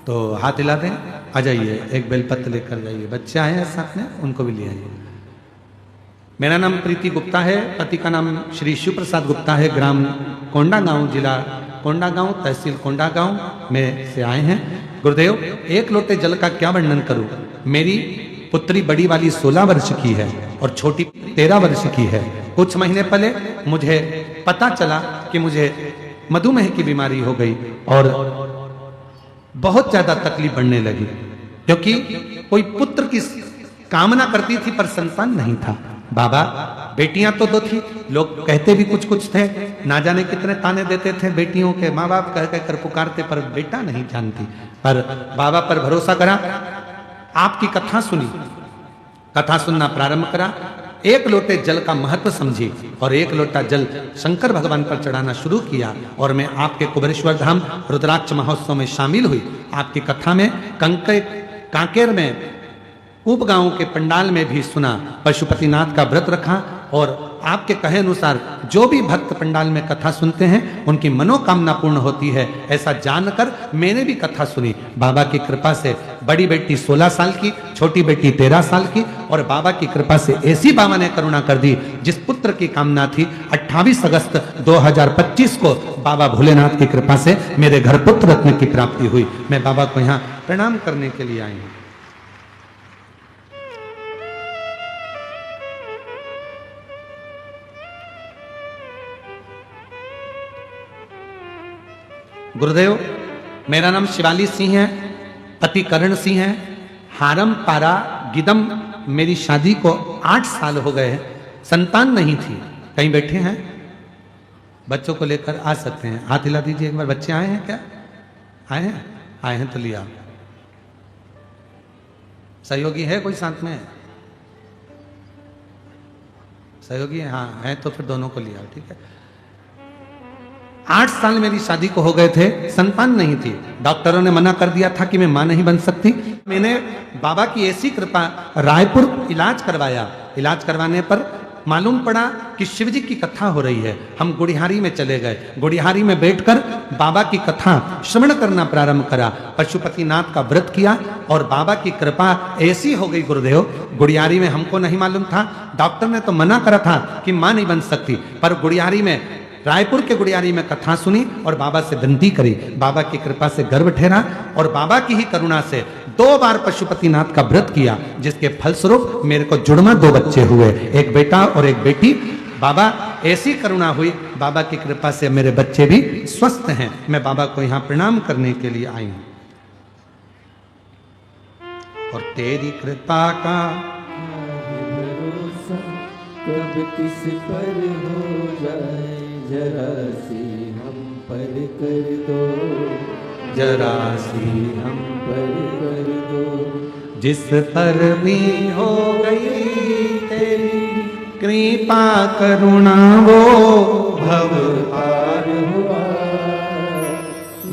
तो हाथ हिला दें। आ जाइए, एक बेलपत्र लेकर जाइए। बच्चे आए हैं साथ में, उनको भी ले आइए। मेरा नाम प्रीति गुप्ता है, पति का नाम श्री शिव प्रसाद गुप्ता है। ग्राम कोंडागांव, जिला कोंडागांव, तहसील कोंडागांव में से आए हैं। गुरुदेव, एक लोटे जल का क्या वर्णन करूं। मेरी पुत्री बड़ी वाली 16 वर्ष की है और छोटी 13 वर्ष की है। कुछ महीने पहले मुझे पता चला कि मुझे मधुमेह की बीमारी हो गई और बहुत ज्यादा तकलीफ बढ़ने लगी, क्योंकि कोई पुत्र की कामना करती थी पर संतान नहीं था। बाबा, बेटियां तो दो थी, लोग कहते भी कुछ कुछ थे, ना जाने कितने ताने देते थे बेटियों के, माँ बाप कह कहकर पुकारते, पर बेटा नहीं जानती। पर बाबा पर भरोसा करा, आपकी कथा सुनी, कथा सुनना प्रारंभ करा। एक लोटे जल का महत्व समझी और एक लोटा जल शंकर भगवान पर चढ़ाना शुरू किया। और मैं आपके कुबेरेश्वर धाम रुद्राक्ष महोत्सव में शामिल हुई। आपकी कथा में कांकेर में उपगांव के पंडाल में भी सुना। पशुपतिनाथ का व्रत रखा और आपके कहे अनुसार जो भी भक्त पंडाल में कथा सुनते हैं उनकी मनोकामना पूर्ण होती है, ऐसा जानकर मैंने भी कथा सुनी। बाबा की कृपा से बड़ी बेटी 16 साल की, छोटी बेटी 13 साल की, और बाबा की कृपा से ऐसी बाबा ने करुणा कर दी। जिस पुत्र की कामना थी, 28 अगस्त 2025 को बाबा भोलेनाथ की कृपा से मेरे घर पुत्र रत्न की प्राप्ति हुई। मैं बाबा को यहाँ प्रणाम करने के लिए आई हूँ। गुरुदेव, मेरा नाम शिवाली सिंह है, पति करण सिंह है, हारम पारा गिदम। मेरी शादी को 8 साल हो गए हैं, संतान नहीं थी। कहीं बैठे हैं, बच्चों को लेकर आ सकते हैं, हाथ हिला दीजिए एक बार। बच्चे आए हैं क्या? आए हैं? आए हैं तो लिया। सहयोगी है कोई साथ में? सहयोगी है? हाँ है, तो फिर दोनों को लिया, ठीक है। 8 साल मेरी शादी को हो गए थे, संतान नहीं थी। डॉक्टरों ने मना कर दिया था कि मैं मां नहीं बन सकती। मैंने बाबा की ऐसी कृपा, रायपुर इलाज करवाया। इलाज करवाने पर मालूम पड़ा कि शिव जी की कथा हो रही है। हम गुड़िहारी में चले गए। गुड़िहारी में बैठकर बाबा की कथा श्रवण करना प्रारंभ करा। पशुपतिनाथ का व्रत किया और बाबा की कृपा ऐसी हो गई। गुरुदेव, गुड़िहारी में हमको नहीं मालूम था, डॉक्टर ने तो मना करा था कि मां नहीं बन सकती, पर गुड़िहारी में, रायपुर के गुड़ियारी में कथा सुनी और बाबा से विनती करी। बाबा की कृपा से गर्भ ठहरा और बाबा की ही करुणा से 2 बार पशुपतिनाथ का व्रत किया, जिसके फलस्वरूप मेरे को जुड़वा 2 बच्चे हुए, एक बेटा और एक बेटी। बाबा ऐसी करुणा हुई, बाबा की कृपा से मेरे बच्चे भी स्वस्थ हैं। मैं बाबा को यहाँ प्रणाम करने के लिए आई हूँ। और तेरी कृपा का कब किस पर हो जाए, जरा सी हम पर कर दो, जरा सी हम पर कर दो। जिस पर भी हो गई तेरी कृपा करुणा, वो भव पार हुआ,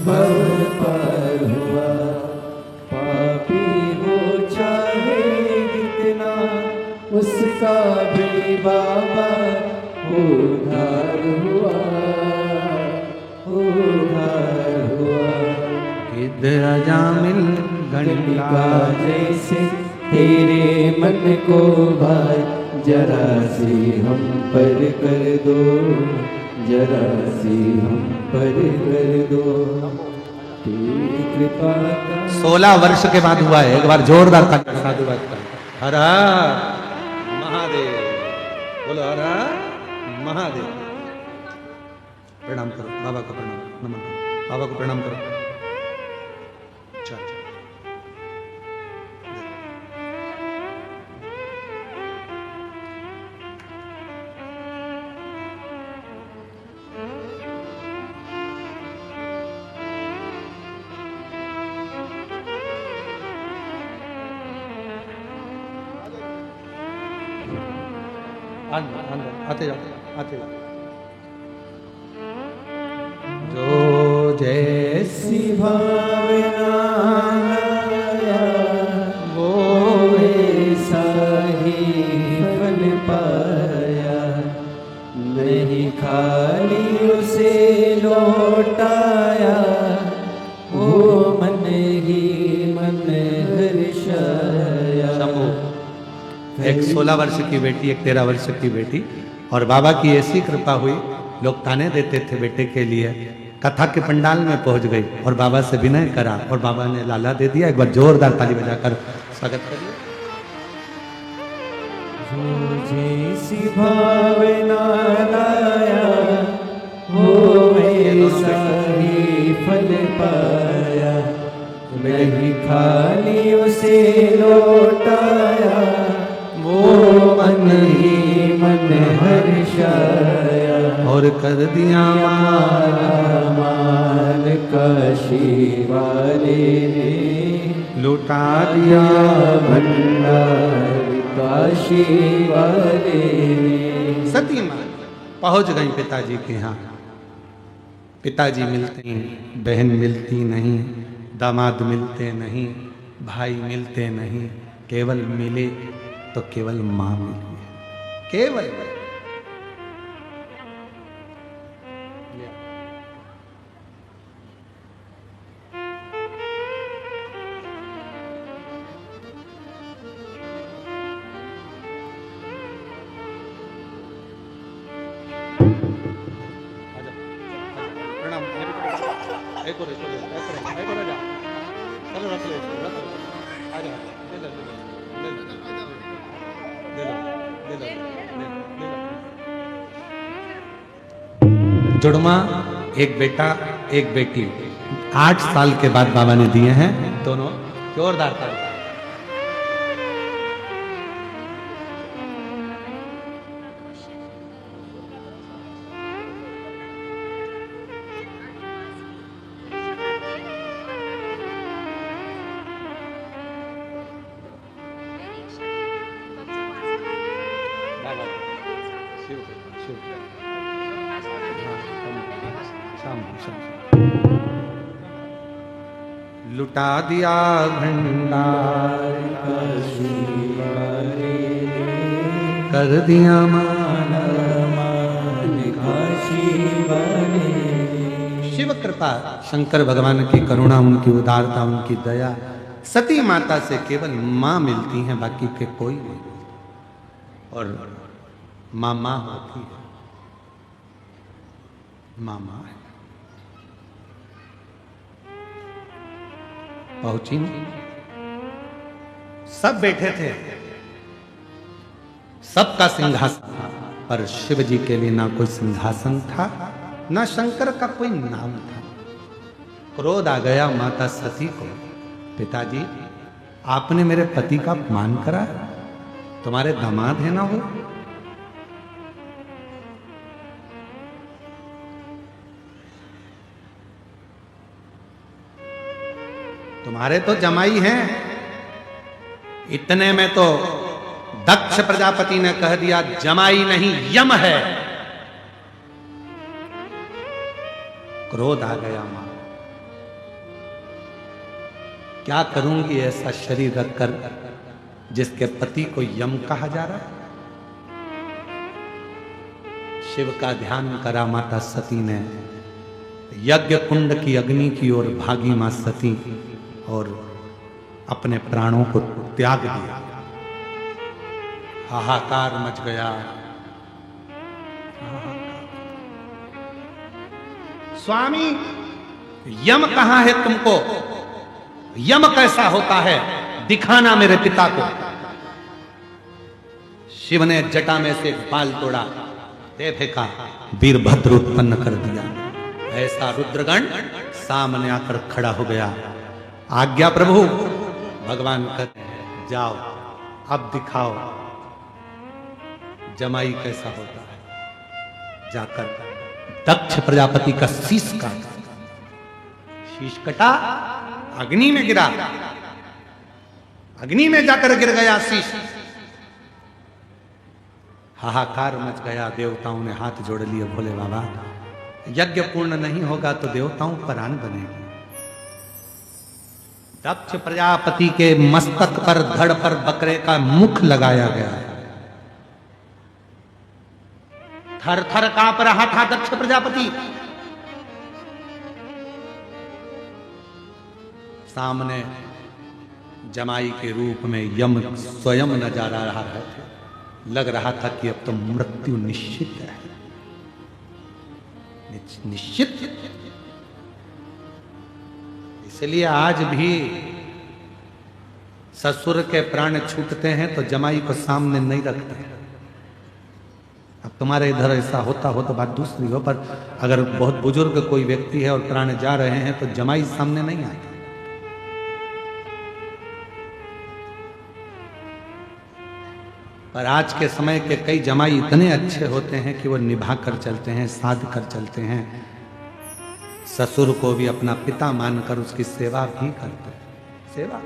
भव पार हुआ। पापी हो चाहे कितना, उसका भी बाबा उद्धार हुआ, उद्धार हुआ। गिद्ध अजामिल गणिका जैसे तेरे मन को भाई, जरा सी हम पर कर दो, जरा सी हम पर कर दो। तेरी कृपा का 16 वर्ष के बाद हुआ है। एक बार जोरदार ताली साधुवाद का। हर महादेव, बोलो हर महादेव। प्रणाम करो बाबा को, प्रणाम, नमन करो बाबा को, प्रणाम करो। अच्छा, अच्छा। अंदर अंदर आते जाओ आते जाओ। जो जैसी भावना वो ऐसा ही फल पाया, नहीं खाली उसे लौटाया, वो मन ही मन हर्षाया। शंभू, एक 16 वर्ष की बेटी, एक 13 वर्ष की बेटी, और बाबा की ऐसी कृपा हुई, लोग ताने देते थे बेटे के लिए, कथा के पंडाल में पहुंच गई और बाबा से विनय करा और बाबा ने लाला दे दिया। एक बार जोरदार ताली बजाकर स्वागत करिए। जो जैसी भावना लाया वो ऐसा ही फल पाया, नहीं खाली उसे लौटाया, वो मन ही मन हर्षाया। और कर दिया मान काशी वाले ने, लुटा दिया भंडार काशी वाले ने। सती माँ पहुंच गई पिताजी के यहाँ। पिताजी मिलते हैं, बहन मिलती नहीं, दामाद मिलते नहीं, भाई मिलते नहीं, केवल मिले तो केवल माँ मिली, केवल। जुड़मा एक बेटा एक बेटी, 8 साल के बाद बाबा ने दिए हैं दोनों। जोरदार ताली। लुटा दिया भंडार काशी वाले ने, कर दिया मान काशी वाले ने। शिव कृपा, शंकर भगवान की करुणा, उनकी उदारता, उनकी दया। सती माता से केवल माँ मिलती है, बाकी के कोई नहीं। और माँ माँ होती है, माँ माँ है। पहुंची, सब बैठे थे, सबका सिंहासन था, पर शिव जी के लिए ना कोई सिंहासन था, ना शंकर का कोई नाम था। क्रोध आ गया माता सती को, पिताजी आपने मेरे पति का अपमान करा, तुम्हारे दामाद है ना वो, तुम्हारे तो जमाई हैं। इतने में तो दक्ष प्रजापति ने कह दिया जमाई नहीं यम है। क्रोध आ गया मां, क्या करूंगी ऐसा शरीर रखकर जिसके पति को यम कहा जा रहा है। शिव का ध्यान करा माता सती ने, यज्ञ कुंड की अग्नि की ओर भागी मां सती और अपने प्राणों को त्याग दिया। हाहाकार मच गया। स्वामी यम कहां है तुमको, यम कैसा होता है, दिखाना मेरे पिता को। शिव ने जटा में से एक बाल तोड़ा, दे फेंका, वीरभद्र उत्पन्न कर दिया। ऐसा रुद्रगण सामने आकर खड़ा हो गया। आज्ञा प्रभु, भगवान कहते हैं जाओ अब दिखाओ जमाई कैसा होता है। जाकर दक्ष प्रजापति का शीश काटा, शीश कटा, अग्नि में गिरा, अग्नि में जाकर गिर गया शीश। हाहाकार मच गया। देवताओं ने हाथ जोड़ लिए, भोले बाबा यज्ञ पूर्ण नहीं होगा तो देवताओं पर आन बनेगी। दक्ष प्रजापति के मस्तक पर, धड़ पर बकरे का मुख लगाया गया है। थर थर कांप रहा था दक्ष प्रजापति। सामने जमाई के रूप में यम स्वयं नजर आ रहा है। लग रहा था कि अब तो मृत्यु निश्चित है, निश्चित। इसलिए आज भी ससुर के प्राण छूटते हैं तो जमाई को सामने नहीं रखते। अब तुम्हारे इधर ऐसा होता हो तो बात दूसरी हो, पर अगर बहुत बुजुर्ग कोई व्यक्ति है और प्राण जा रहे हैं तो जमाई सामने नहीं आते। पर आज के समय के कई जमाई इतने अच्छे होते हैं कि वो निभा कर चलते हैं, साध कर चलते हैं, ससुर को भी अपना पिता मानकर उसकी सेवा भी करते हैं। सेवा।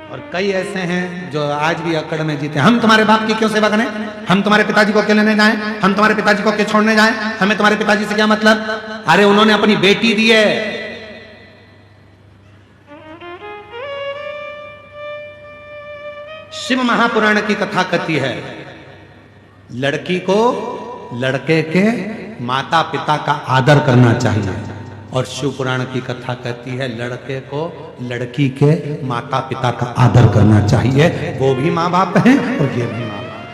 और कई ऐसे हैं जो आज भी अकड़ में जीते हैं। हम तुम्हारे बाप की क्यों सेवा करें, हम तुम्हारे पिताजी को क्यों लेने जाएं, हम तुम्हारे पिताजी को क्यों छोड़ने जाएं, हमें तुम्हारे पिताजी से क्या मतलब। अरे उन्होंने अपनी बेटी दी है। शिव महापुराण की कथा कहती है लड़की को लड़के के माता पिता का आदर करना चाहिए, और शिव पुराण की कथा कहती है लड़के को लड़की के माता पिता का आदर करना चाहिए। वो भी माँ बाप हैं और ये भी माँ बाप,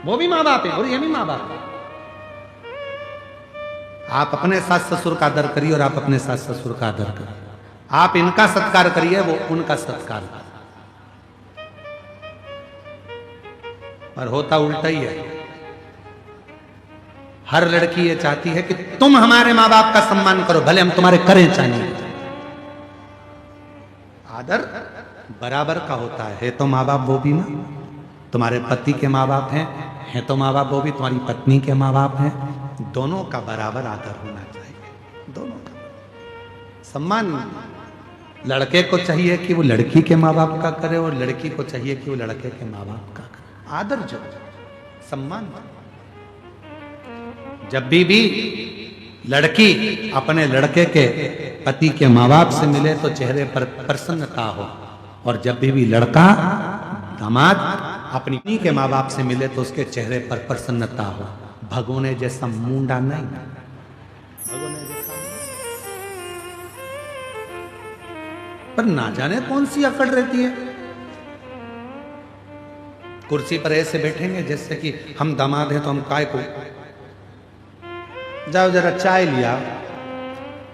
वो भी माँ बाप है और ये भी माँ बाप है। आप अपने सास ससुर का आदर करिए और आप अपने सास ससुर का आदर करिए। आप इनका सत्कार करिए, वो उनका सत्कार करिए। पर होता उल्टा ही है। हर लड़की ये चाहती है कि तुम हमारे माँ बाप का सम्मान करो, भले हम तुम्हारे करें चाहिए। आदर बराबर का होता है तो माँ बाप वो भी ना, तुम्हारे पति के माँ बाप हैं तो माँ बाप वो भी तुम्हारी पत्नी के माँ बाप हैं। दोनों का बराबर आदर होना चाहिए, दोनों का सम्मान। लड़के को चाहिए कि वो लड़की के माँ बाप का करे और लड़की को चाहिए कि वो लड़के के माँ बाप का करे। आदर जो सम्मान। जब भी लड़की अपने लड़के के पति के माँ बाप से मिले तो चेहरे पर प्रसन्नता हो, और जब भी लड़का दामाद अपनी पत्नी के माँ बाप से मिले तो उसके चेहरे पर प्रसन्नता हो। भगोने जैसा मुंडा नहीं, भगोने जैसा। पर ना जाने कौन सी अकड़ रहती है। कुर्सी पर ऐसे बैठेंगे जैसे कि हम दामाद हैं तो हम काय को। जाओ जरा चाय लिया,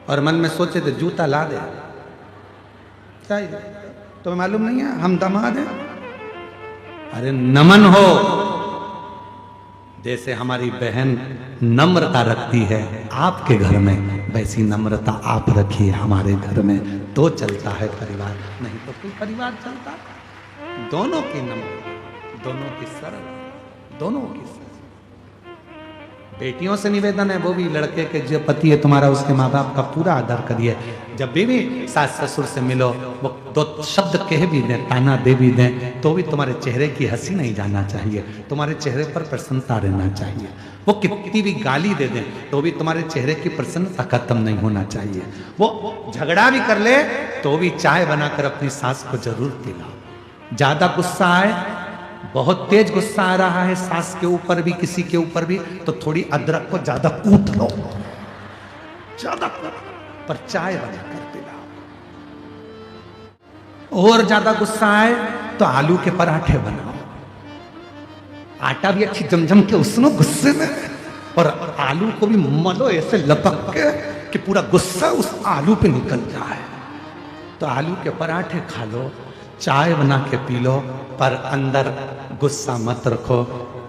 और मन में सोचे तो जूता ला दे। चाय तो मालूम नहीं है हम दामाद हैं। अरे नमन हो, जैसे हमारी बहन नम्रता रखती है आपके घर में, वैसी नम्रता आप रखिए हमारे घर में, तो चलता है परिवार, नहीं तो कोई परिवार चलता। दोनों की नम्रता, दोनों की सरल, दोनों की सरल। बेटियों से निवेदन है वो भी लड़के के जो पति है तुम्हारा उसके माँ बाप का पूरा आदर करिए। जब भी सास ससुर से मिलो वो दो शब्द कह भी दें, ताना दे भी दें, तो भी तुम्हारे चेहरे की हंसी नहीं जाना चाहिए, तुम्हारे चेहरे पर प्रसन्नता रहना चाहिए। वो कितनी भी गाली दे दें तो भी तुम्हारे चेहरे की प्रसन्नता खत्म नहीं होना चाहिए। वो झगड़ा भी कर ले तो भी चाय बनाकर अपनी सास को जरूर पिलाओ। ज्यादा गुस्सा आए, बहुत तेज गुस्सा आ रहा है सास के ऊपर भी किसी के ऊपर भी, तो थोड़ी अदरक को ज्यादा कूट लो, ज्यादा पर चाय बनाकर पिलाओ। और ज्यादा गुस्सा आए तो आलू के पराठे बनाओ, आटा भी अच्छी जमजम के उसनो गुस्से में, और आलू को भी मलो ऐसे लपक के कि पूरा गुस्सा उस आलू पे निकल जाए। तो आलू के पराठे खा लो, चाय बना के पी लो, पर अंदर गुस्सा मत रखो।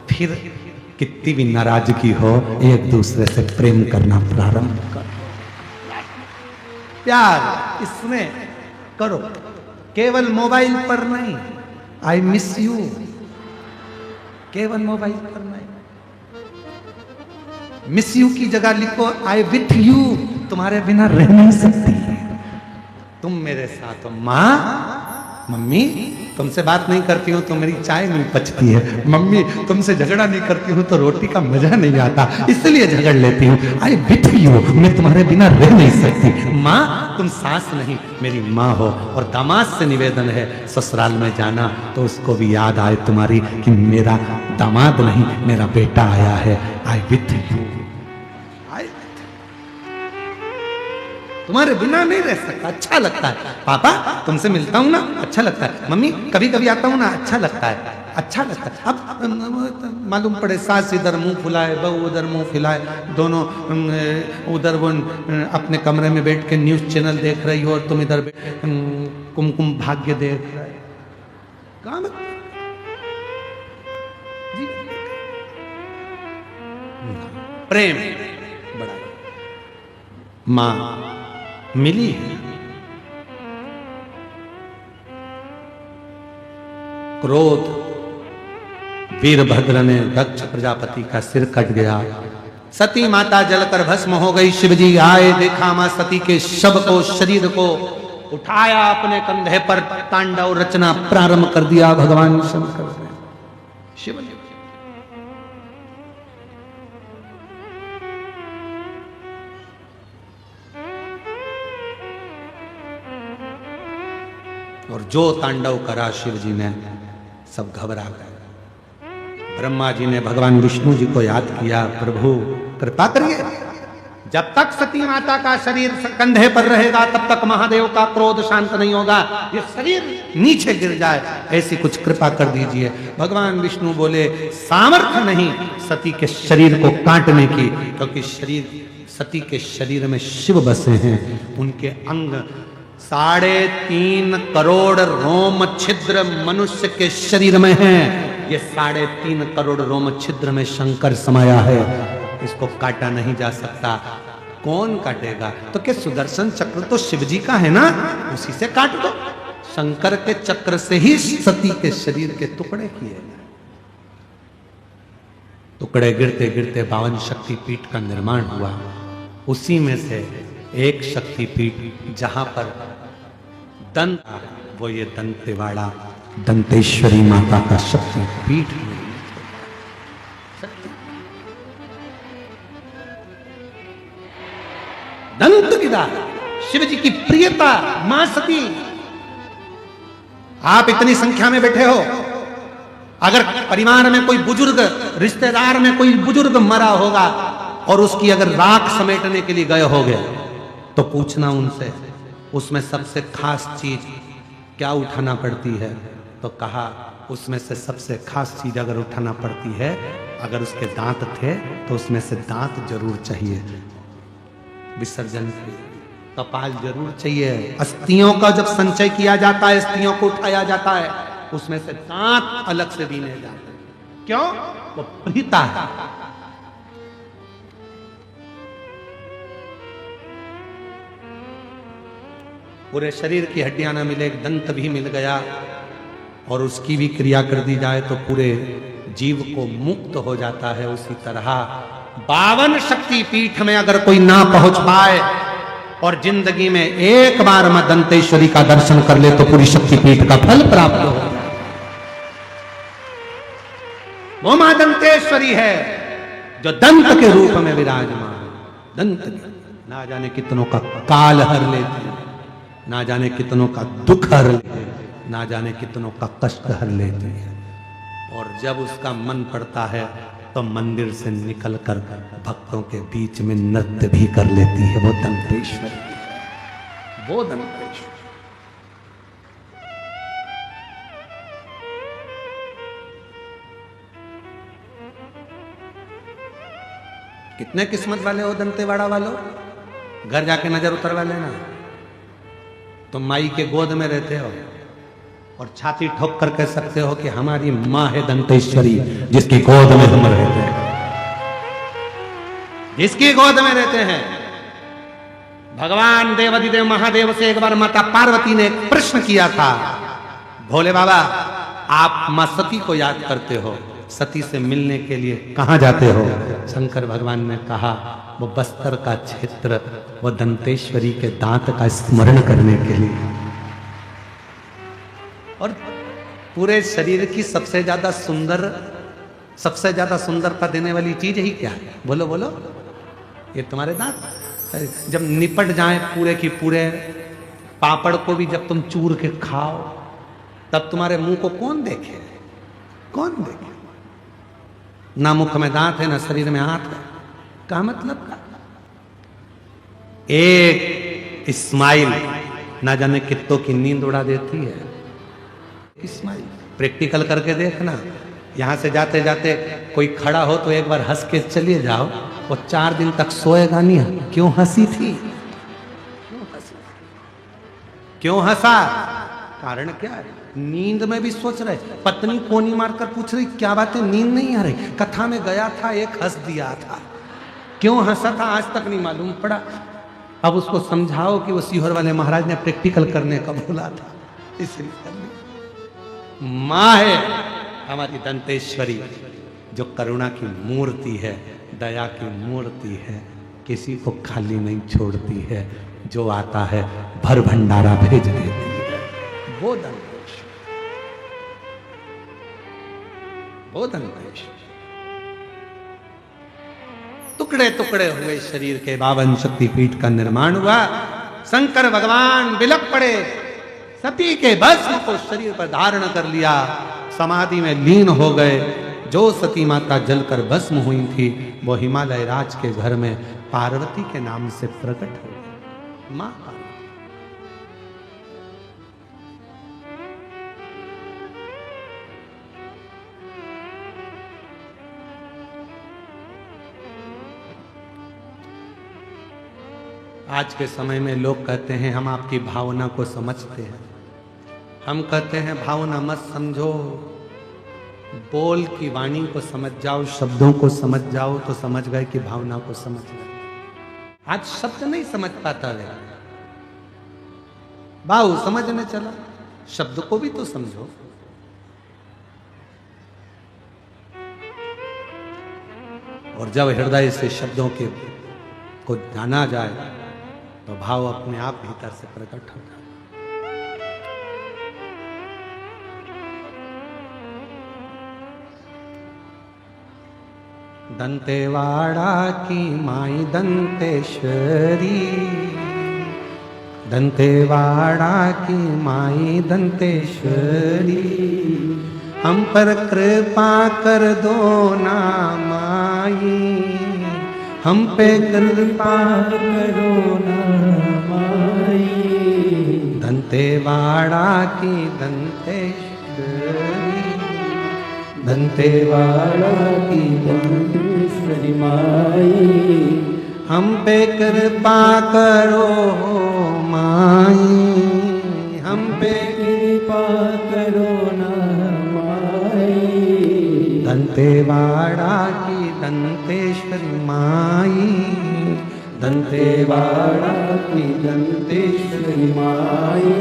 फिर कितनी भी नाराजगी हो एक दूसरे से प्रेम करना प्रारंभ करो, प्यार इसमें करो, केवल मोबाइल पर नहीं। आई मिस यू, केवल मोबाइल पर नहीं। मिस यू की जगह लिखो आई विथ यू, तुम्हारे बिना रह नहीं सकती, तुम मेरे साथ हो। माँ मम्मी तुमसे बात नहीं करती हूँ तो मेरी चाय नहीं पचती है, मम्मी तुमसे झगड़ा नहीं करती हूँ तो रोटी का मजा नहीं आता, इसलिए झगड़ लेती हूँ। आई विथ यू, मैं तुम्हारे बिना रह नहीं सकती। माँ तुम सास नहीं मेरी माँ हो, और दामाद से निवेदन है ससुराल में जाना तो उसको भी याद आए तुम्हारी कि मेरा दामाद नहीं मेरा बेटा आया है। आई विथ यू, तुम्हारे बिना नहीं रह सकता, अच्छा लगता है। पापा तुमसे मिलता हूं ना अच्छा लगता है, मम्मी कभी कभी आता हूं ना अच्छा लगता है, अच्छा लगता है। अब मालूम पड़े सास इधर मुंह फुलाए बहू उधर मुंह फुलाए, दोनों उधर वो अपने कमरे में बैठ के न्यूज चैनल देख रही हो और तुम इधर कुमकुम भाग्य देख रहे काम जी। प्रेम बड़ा मां मिली है, क्रोध वीरभद्र ने दक्ष प्रजापति का सिर कट गया, सती माता जलकर भस्म हो गई। शिवजी आए, देखा मां सती के शव को, शरीर को उठाया, अपने कंधे पर तांडव रचना प्रारंभ कर दिया भगवान शंकर ने। शिव ने और जो तांडव करा शिव जी ने, सब घबरा गए। ब्रह्मा जी ने भगवान विष्णु जी को याद किया, प्रभु कृपा करिए, जब तक सती माता का शरीर कंधे पर रहेगा तब तक महादेव का क्रोध शांत नहीं होगा, ये शरीर नीचे गिर जाए ऐसी कुछ कृपा कर दीजिए। भगवान विष्णु बोले सामर्थ्य नहीं सती के शरीर को काटने की, क्योंकि सती के शरीर में शिव बसे हैं, उनके अंग 3.5 करोड़ रोम छिद्र मनुष्य के शरीर में हैं। ये 3.5 करोड़ रोम छिद्र में शंकर समाया है, इसको काटा नहीं जा सकता। कौन काटेगा? तो क्या सुदर्शन चक्र तो शिव जी का है ना, उसी से काट दो। शंकर के चक्र से ही सती के शरीर के टुकड़े किए गए। टुकड़े गिरते गिरते 52 शक्तिपीठ का निर्माण हुआ। उसी में से एक शक्तिपीठ जहां पर दंत, वो ये दंतेवाड़ा दंतेश्वरी माता का शक्तिपीठ है। दंत गिरा शिव जी की प्रियता मां सती। आप इतनी संख्या में बैठे हो, अगर परिवार में कोई बुजुर्ग, रिश्तेदार में कोई बुजुर्ग मरा होगा और उसकी अगर राख समेटने के लिए गए होगे तो पूछना उनसे उसमें सबसे खास चीज क्या उठाना पड़ती है, तो कहा उसमें से सबसे खास चीज अगर उठाना पड़ती है, अगर उसके दांत थे तो उसमें से दांत जरूर चाहिए, विसर्जन के कपाल जरूर चाहिए। अस्थियों का जब संचय किया जाता है, अस्थियों को उठाया जाता है, उसमें से दांत अलग से बीने जाते हैं। क्यों? वो प्रीता है। पूरे शरीर की हड्डियां ना मिले, एक दंत भी मिल गया और उसकी भी क्रिया कर दी जाए तो पूरे जीव को मुक्त हो जाता है। उसी तरह 52 शक्तिपीठ में अगर कोई ना पहुंच पाए और जिंदगी में एक बार मां दंतेश्वरी का दर्शन कर ले तो पूरी शक्तिपीठ का फल प्राप्त हो। वो मां दंतेश्वरी है जो दंत के रूप में विराजमान। दंत ना जाने कितनों का काल हर लेती है, ना जाने कितनों का दुख हर लेती है, ना जाने कितनों का कष्ट हर लेती है। और जब उसका मन पड़ता है तो मंदिर से निकलकर भक्तों के बीच में नृत्य भी कर लेती है। वो दंतेश्वरी, वो दंतेश्वरी। कितने किस्मत वाले हो दंतेवाड़ा वालों, घर जाके नजर उतरवा लेना। तुम माई के गोद में रहते हो और छाती ठोक कर कह सकते हो कि हमारी मां है दंतेश्वरी, जिसकी गोद में हम रहते हैं, जिसकी गोद में रहते हैं। भगवान देवाधिदेव महादेव से एक बार माता पार्वती ने एक प्रश्न किया था, भोले बाबा आप मां सती को याद करते हो, सती से मिलने के लिए कहां जाते हो? शंकर भगवान ने कहा वो बस्तर का क्षेत्र, वो दंतेश्वरी के दांत का स्मरण करने के लिए। और पूरे शरीर की सबसे ज्यादा सुंदरता देने वाली चीज ही क्या है? बोलो बोलो। ये तुम्हारे दांत जब निपट जाए पूरे की पूरे, पापड़ को भी जब तुम चूर के खाओ, तब तुम्हारे मुंह को कौन देखे? कौन देखे? ना मुख में दांत है, ना शरीर में हाथ है। क्या मतलब का? एक स्माइल ना जाने कितनों की नींद उड़ा देती है। स्माइल प्रैक्टिकल करके देखना। यहां से जाते जाते कोई खड़ा हो तो एक बार हंस के चलिए जाओ, वो 4 दिन तक सोएगा नहीं। क्यों हंसी थी? क्यों हंसा? कारण क्या है? नींद में भी सोच रहे। पत्नी कोनी मारकर पूछ रही क्या बात है, नींद नहीं आ रही? कथा में गया था, एक हंस दिया था। क्यों हंसा था आज तक नहीं मालूम पड़ा। अब उसको समझाओ कि वो सीहोर वाले महाराज ने प्रैक्टिकल करने का बोला था, इसलिए माँ है हमारी दंतेश्वरी, जो करुणा की मूर्ति है, दया की मूर्ति है, किसी को खाली नहीं छोड़ती है, जो आता है भर भंडारा भेज देती है। वो दंतेश्वरी, वो दंतेश्वरी। टुकड़े टुकड़े हुए शरीर के 52 शक्तिपीठ का निर्माण हुआ। शंकर भगवान बिलक पड़े, सती के भस्म को शरीर पर धारण कर लिया, समाधि में लीन हो गए। जो सती माता जलकर भस्म हुई थी, वो हिमालय राज के घर में पार्वती के नाम से प्रकट हो गई। मां पार्वती। आज के समय में लोग कहते हैं हम आपकी भावना को समझते हैं। हम कहते हैं भावना मत समझो, बोल की वाणी को समझ जाओ, शब्दों को समझ जाओ तो समझ गए कि भावना को समझ गए। आज शब्द नहीं समझ पाता है, बाहु समझने चला, शब्द को भी तो समझो। और जब हृदय से शब्दों के को जाना जाए तो भाव अपने आप भीतर से प्रकट हो जाए। दंतेवाड़ा की माई दंतेश्वरी, दंतेवाड़ा की माई दंतेश्वरी, हम पर कृपा कर दो ना माई, हम पे कृपा करो ना माई। दंतेवाड़ा की दंतेश्वरी, दंतेवाड़ा की दंतेश्वरी माई, हम पे कृपा करो माई, हम पे कृपा करो ना माई। दंतेवाड़ा की दंतेश्वरी माई, दंतेवाड़ा की दंतेश्वरी माई,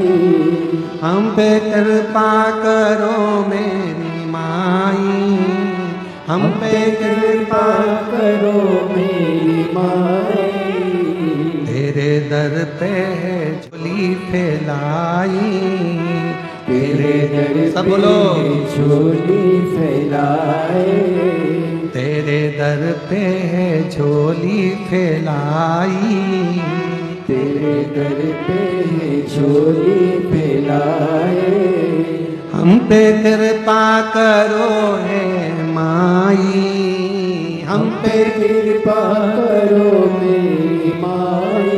हम पे कृपा करो मेरी माई, हम पे कृपा करो मेरी माई। तेरे दर पे है झोली फैलाई, तेरे दर सब बोलो झोली फैलाए, तेरे दर पे है झोली फैलाई, तेरे दर पे है झोली फैलाए, हम पे कृपा करो है माई, हम पे कृपा करो मेरी माई।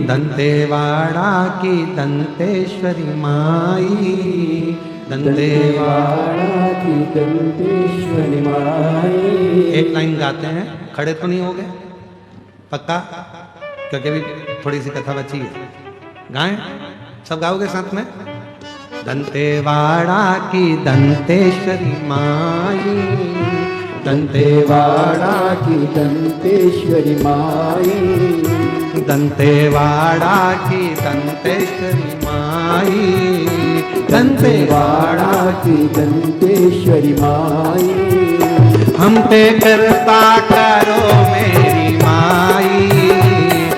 दंतेवाड़ा की दंतेश्वरी माई, दंतेवाड़ा की दंतेश्वरी माई। एक लाइन गाते हैं, खड़े तो नहीं हो गए? पक्का? क्योंकि अभी थोड़ी सी कथा बची है। गाएं? सब गाओगे साथ में? दंतेवाड़ा की दंतेश्वरी माई, दंतेवाड़ा की दंतेश्वरी माई, दंतेवाड़ा की दंतेश्वरी माई, दंतेवाड़ा की दंतेश्वरी माई, हम पे कृपा करो मेरी माई,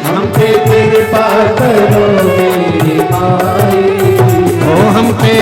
हम पे कृपा करो मेरी माई, ओ हम पे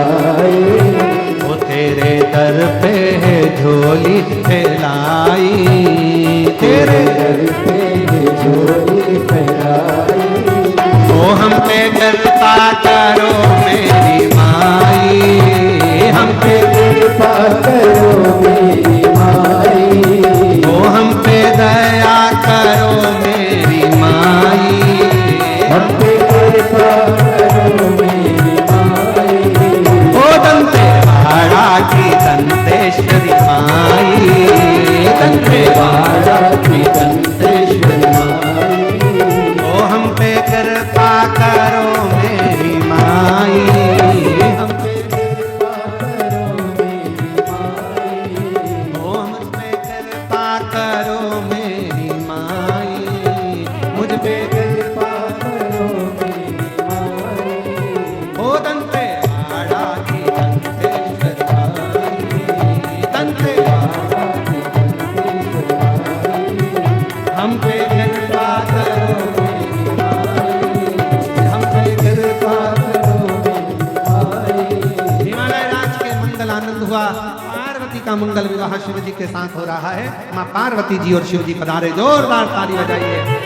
आए, वो तेरे दर पे है झोली फैलाई, तेरे दर पे झोली फैलाई। वो हम पे कृपा करो मेरी माई, हम पे कृपा करो मेरी माई, वो हम पे दया करो मेरी माई, हम पे कृपा करो मेरी माई। ओ दंतेवाड़ा की दंतेश्वरी माई, दंतेवाड़ा की दंतेश्वरी माई, ओ हम पे कृपा करो मेरी माई, हम पे कृपा करो मेरी माई, ओ हम पे कृपा करो मेरी माई, मुझ पे कृपा करो मेरी माई। ओ दंतेवाड़ा की दंतेश्वरी माई, दंतेवाड़ा की दंतेश्वरी माई, हम पे कृपा करो मेरी माई, हम पे कृपा करो मेरी माई। हिमालय राज के मंगल आनंद हुआ, पार्वती का मंगल विवाह शिव जी के साथ हो रहा है। माँ पार्वती जी और शिव जी पधारे, जोरदार ताली बजाइए।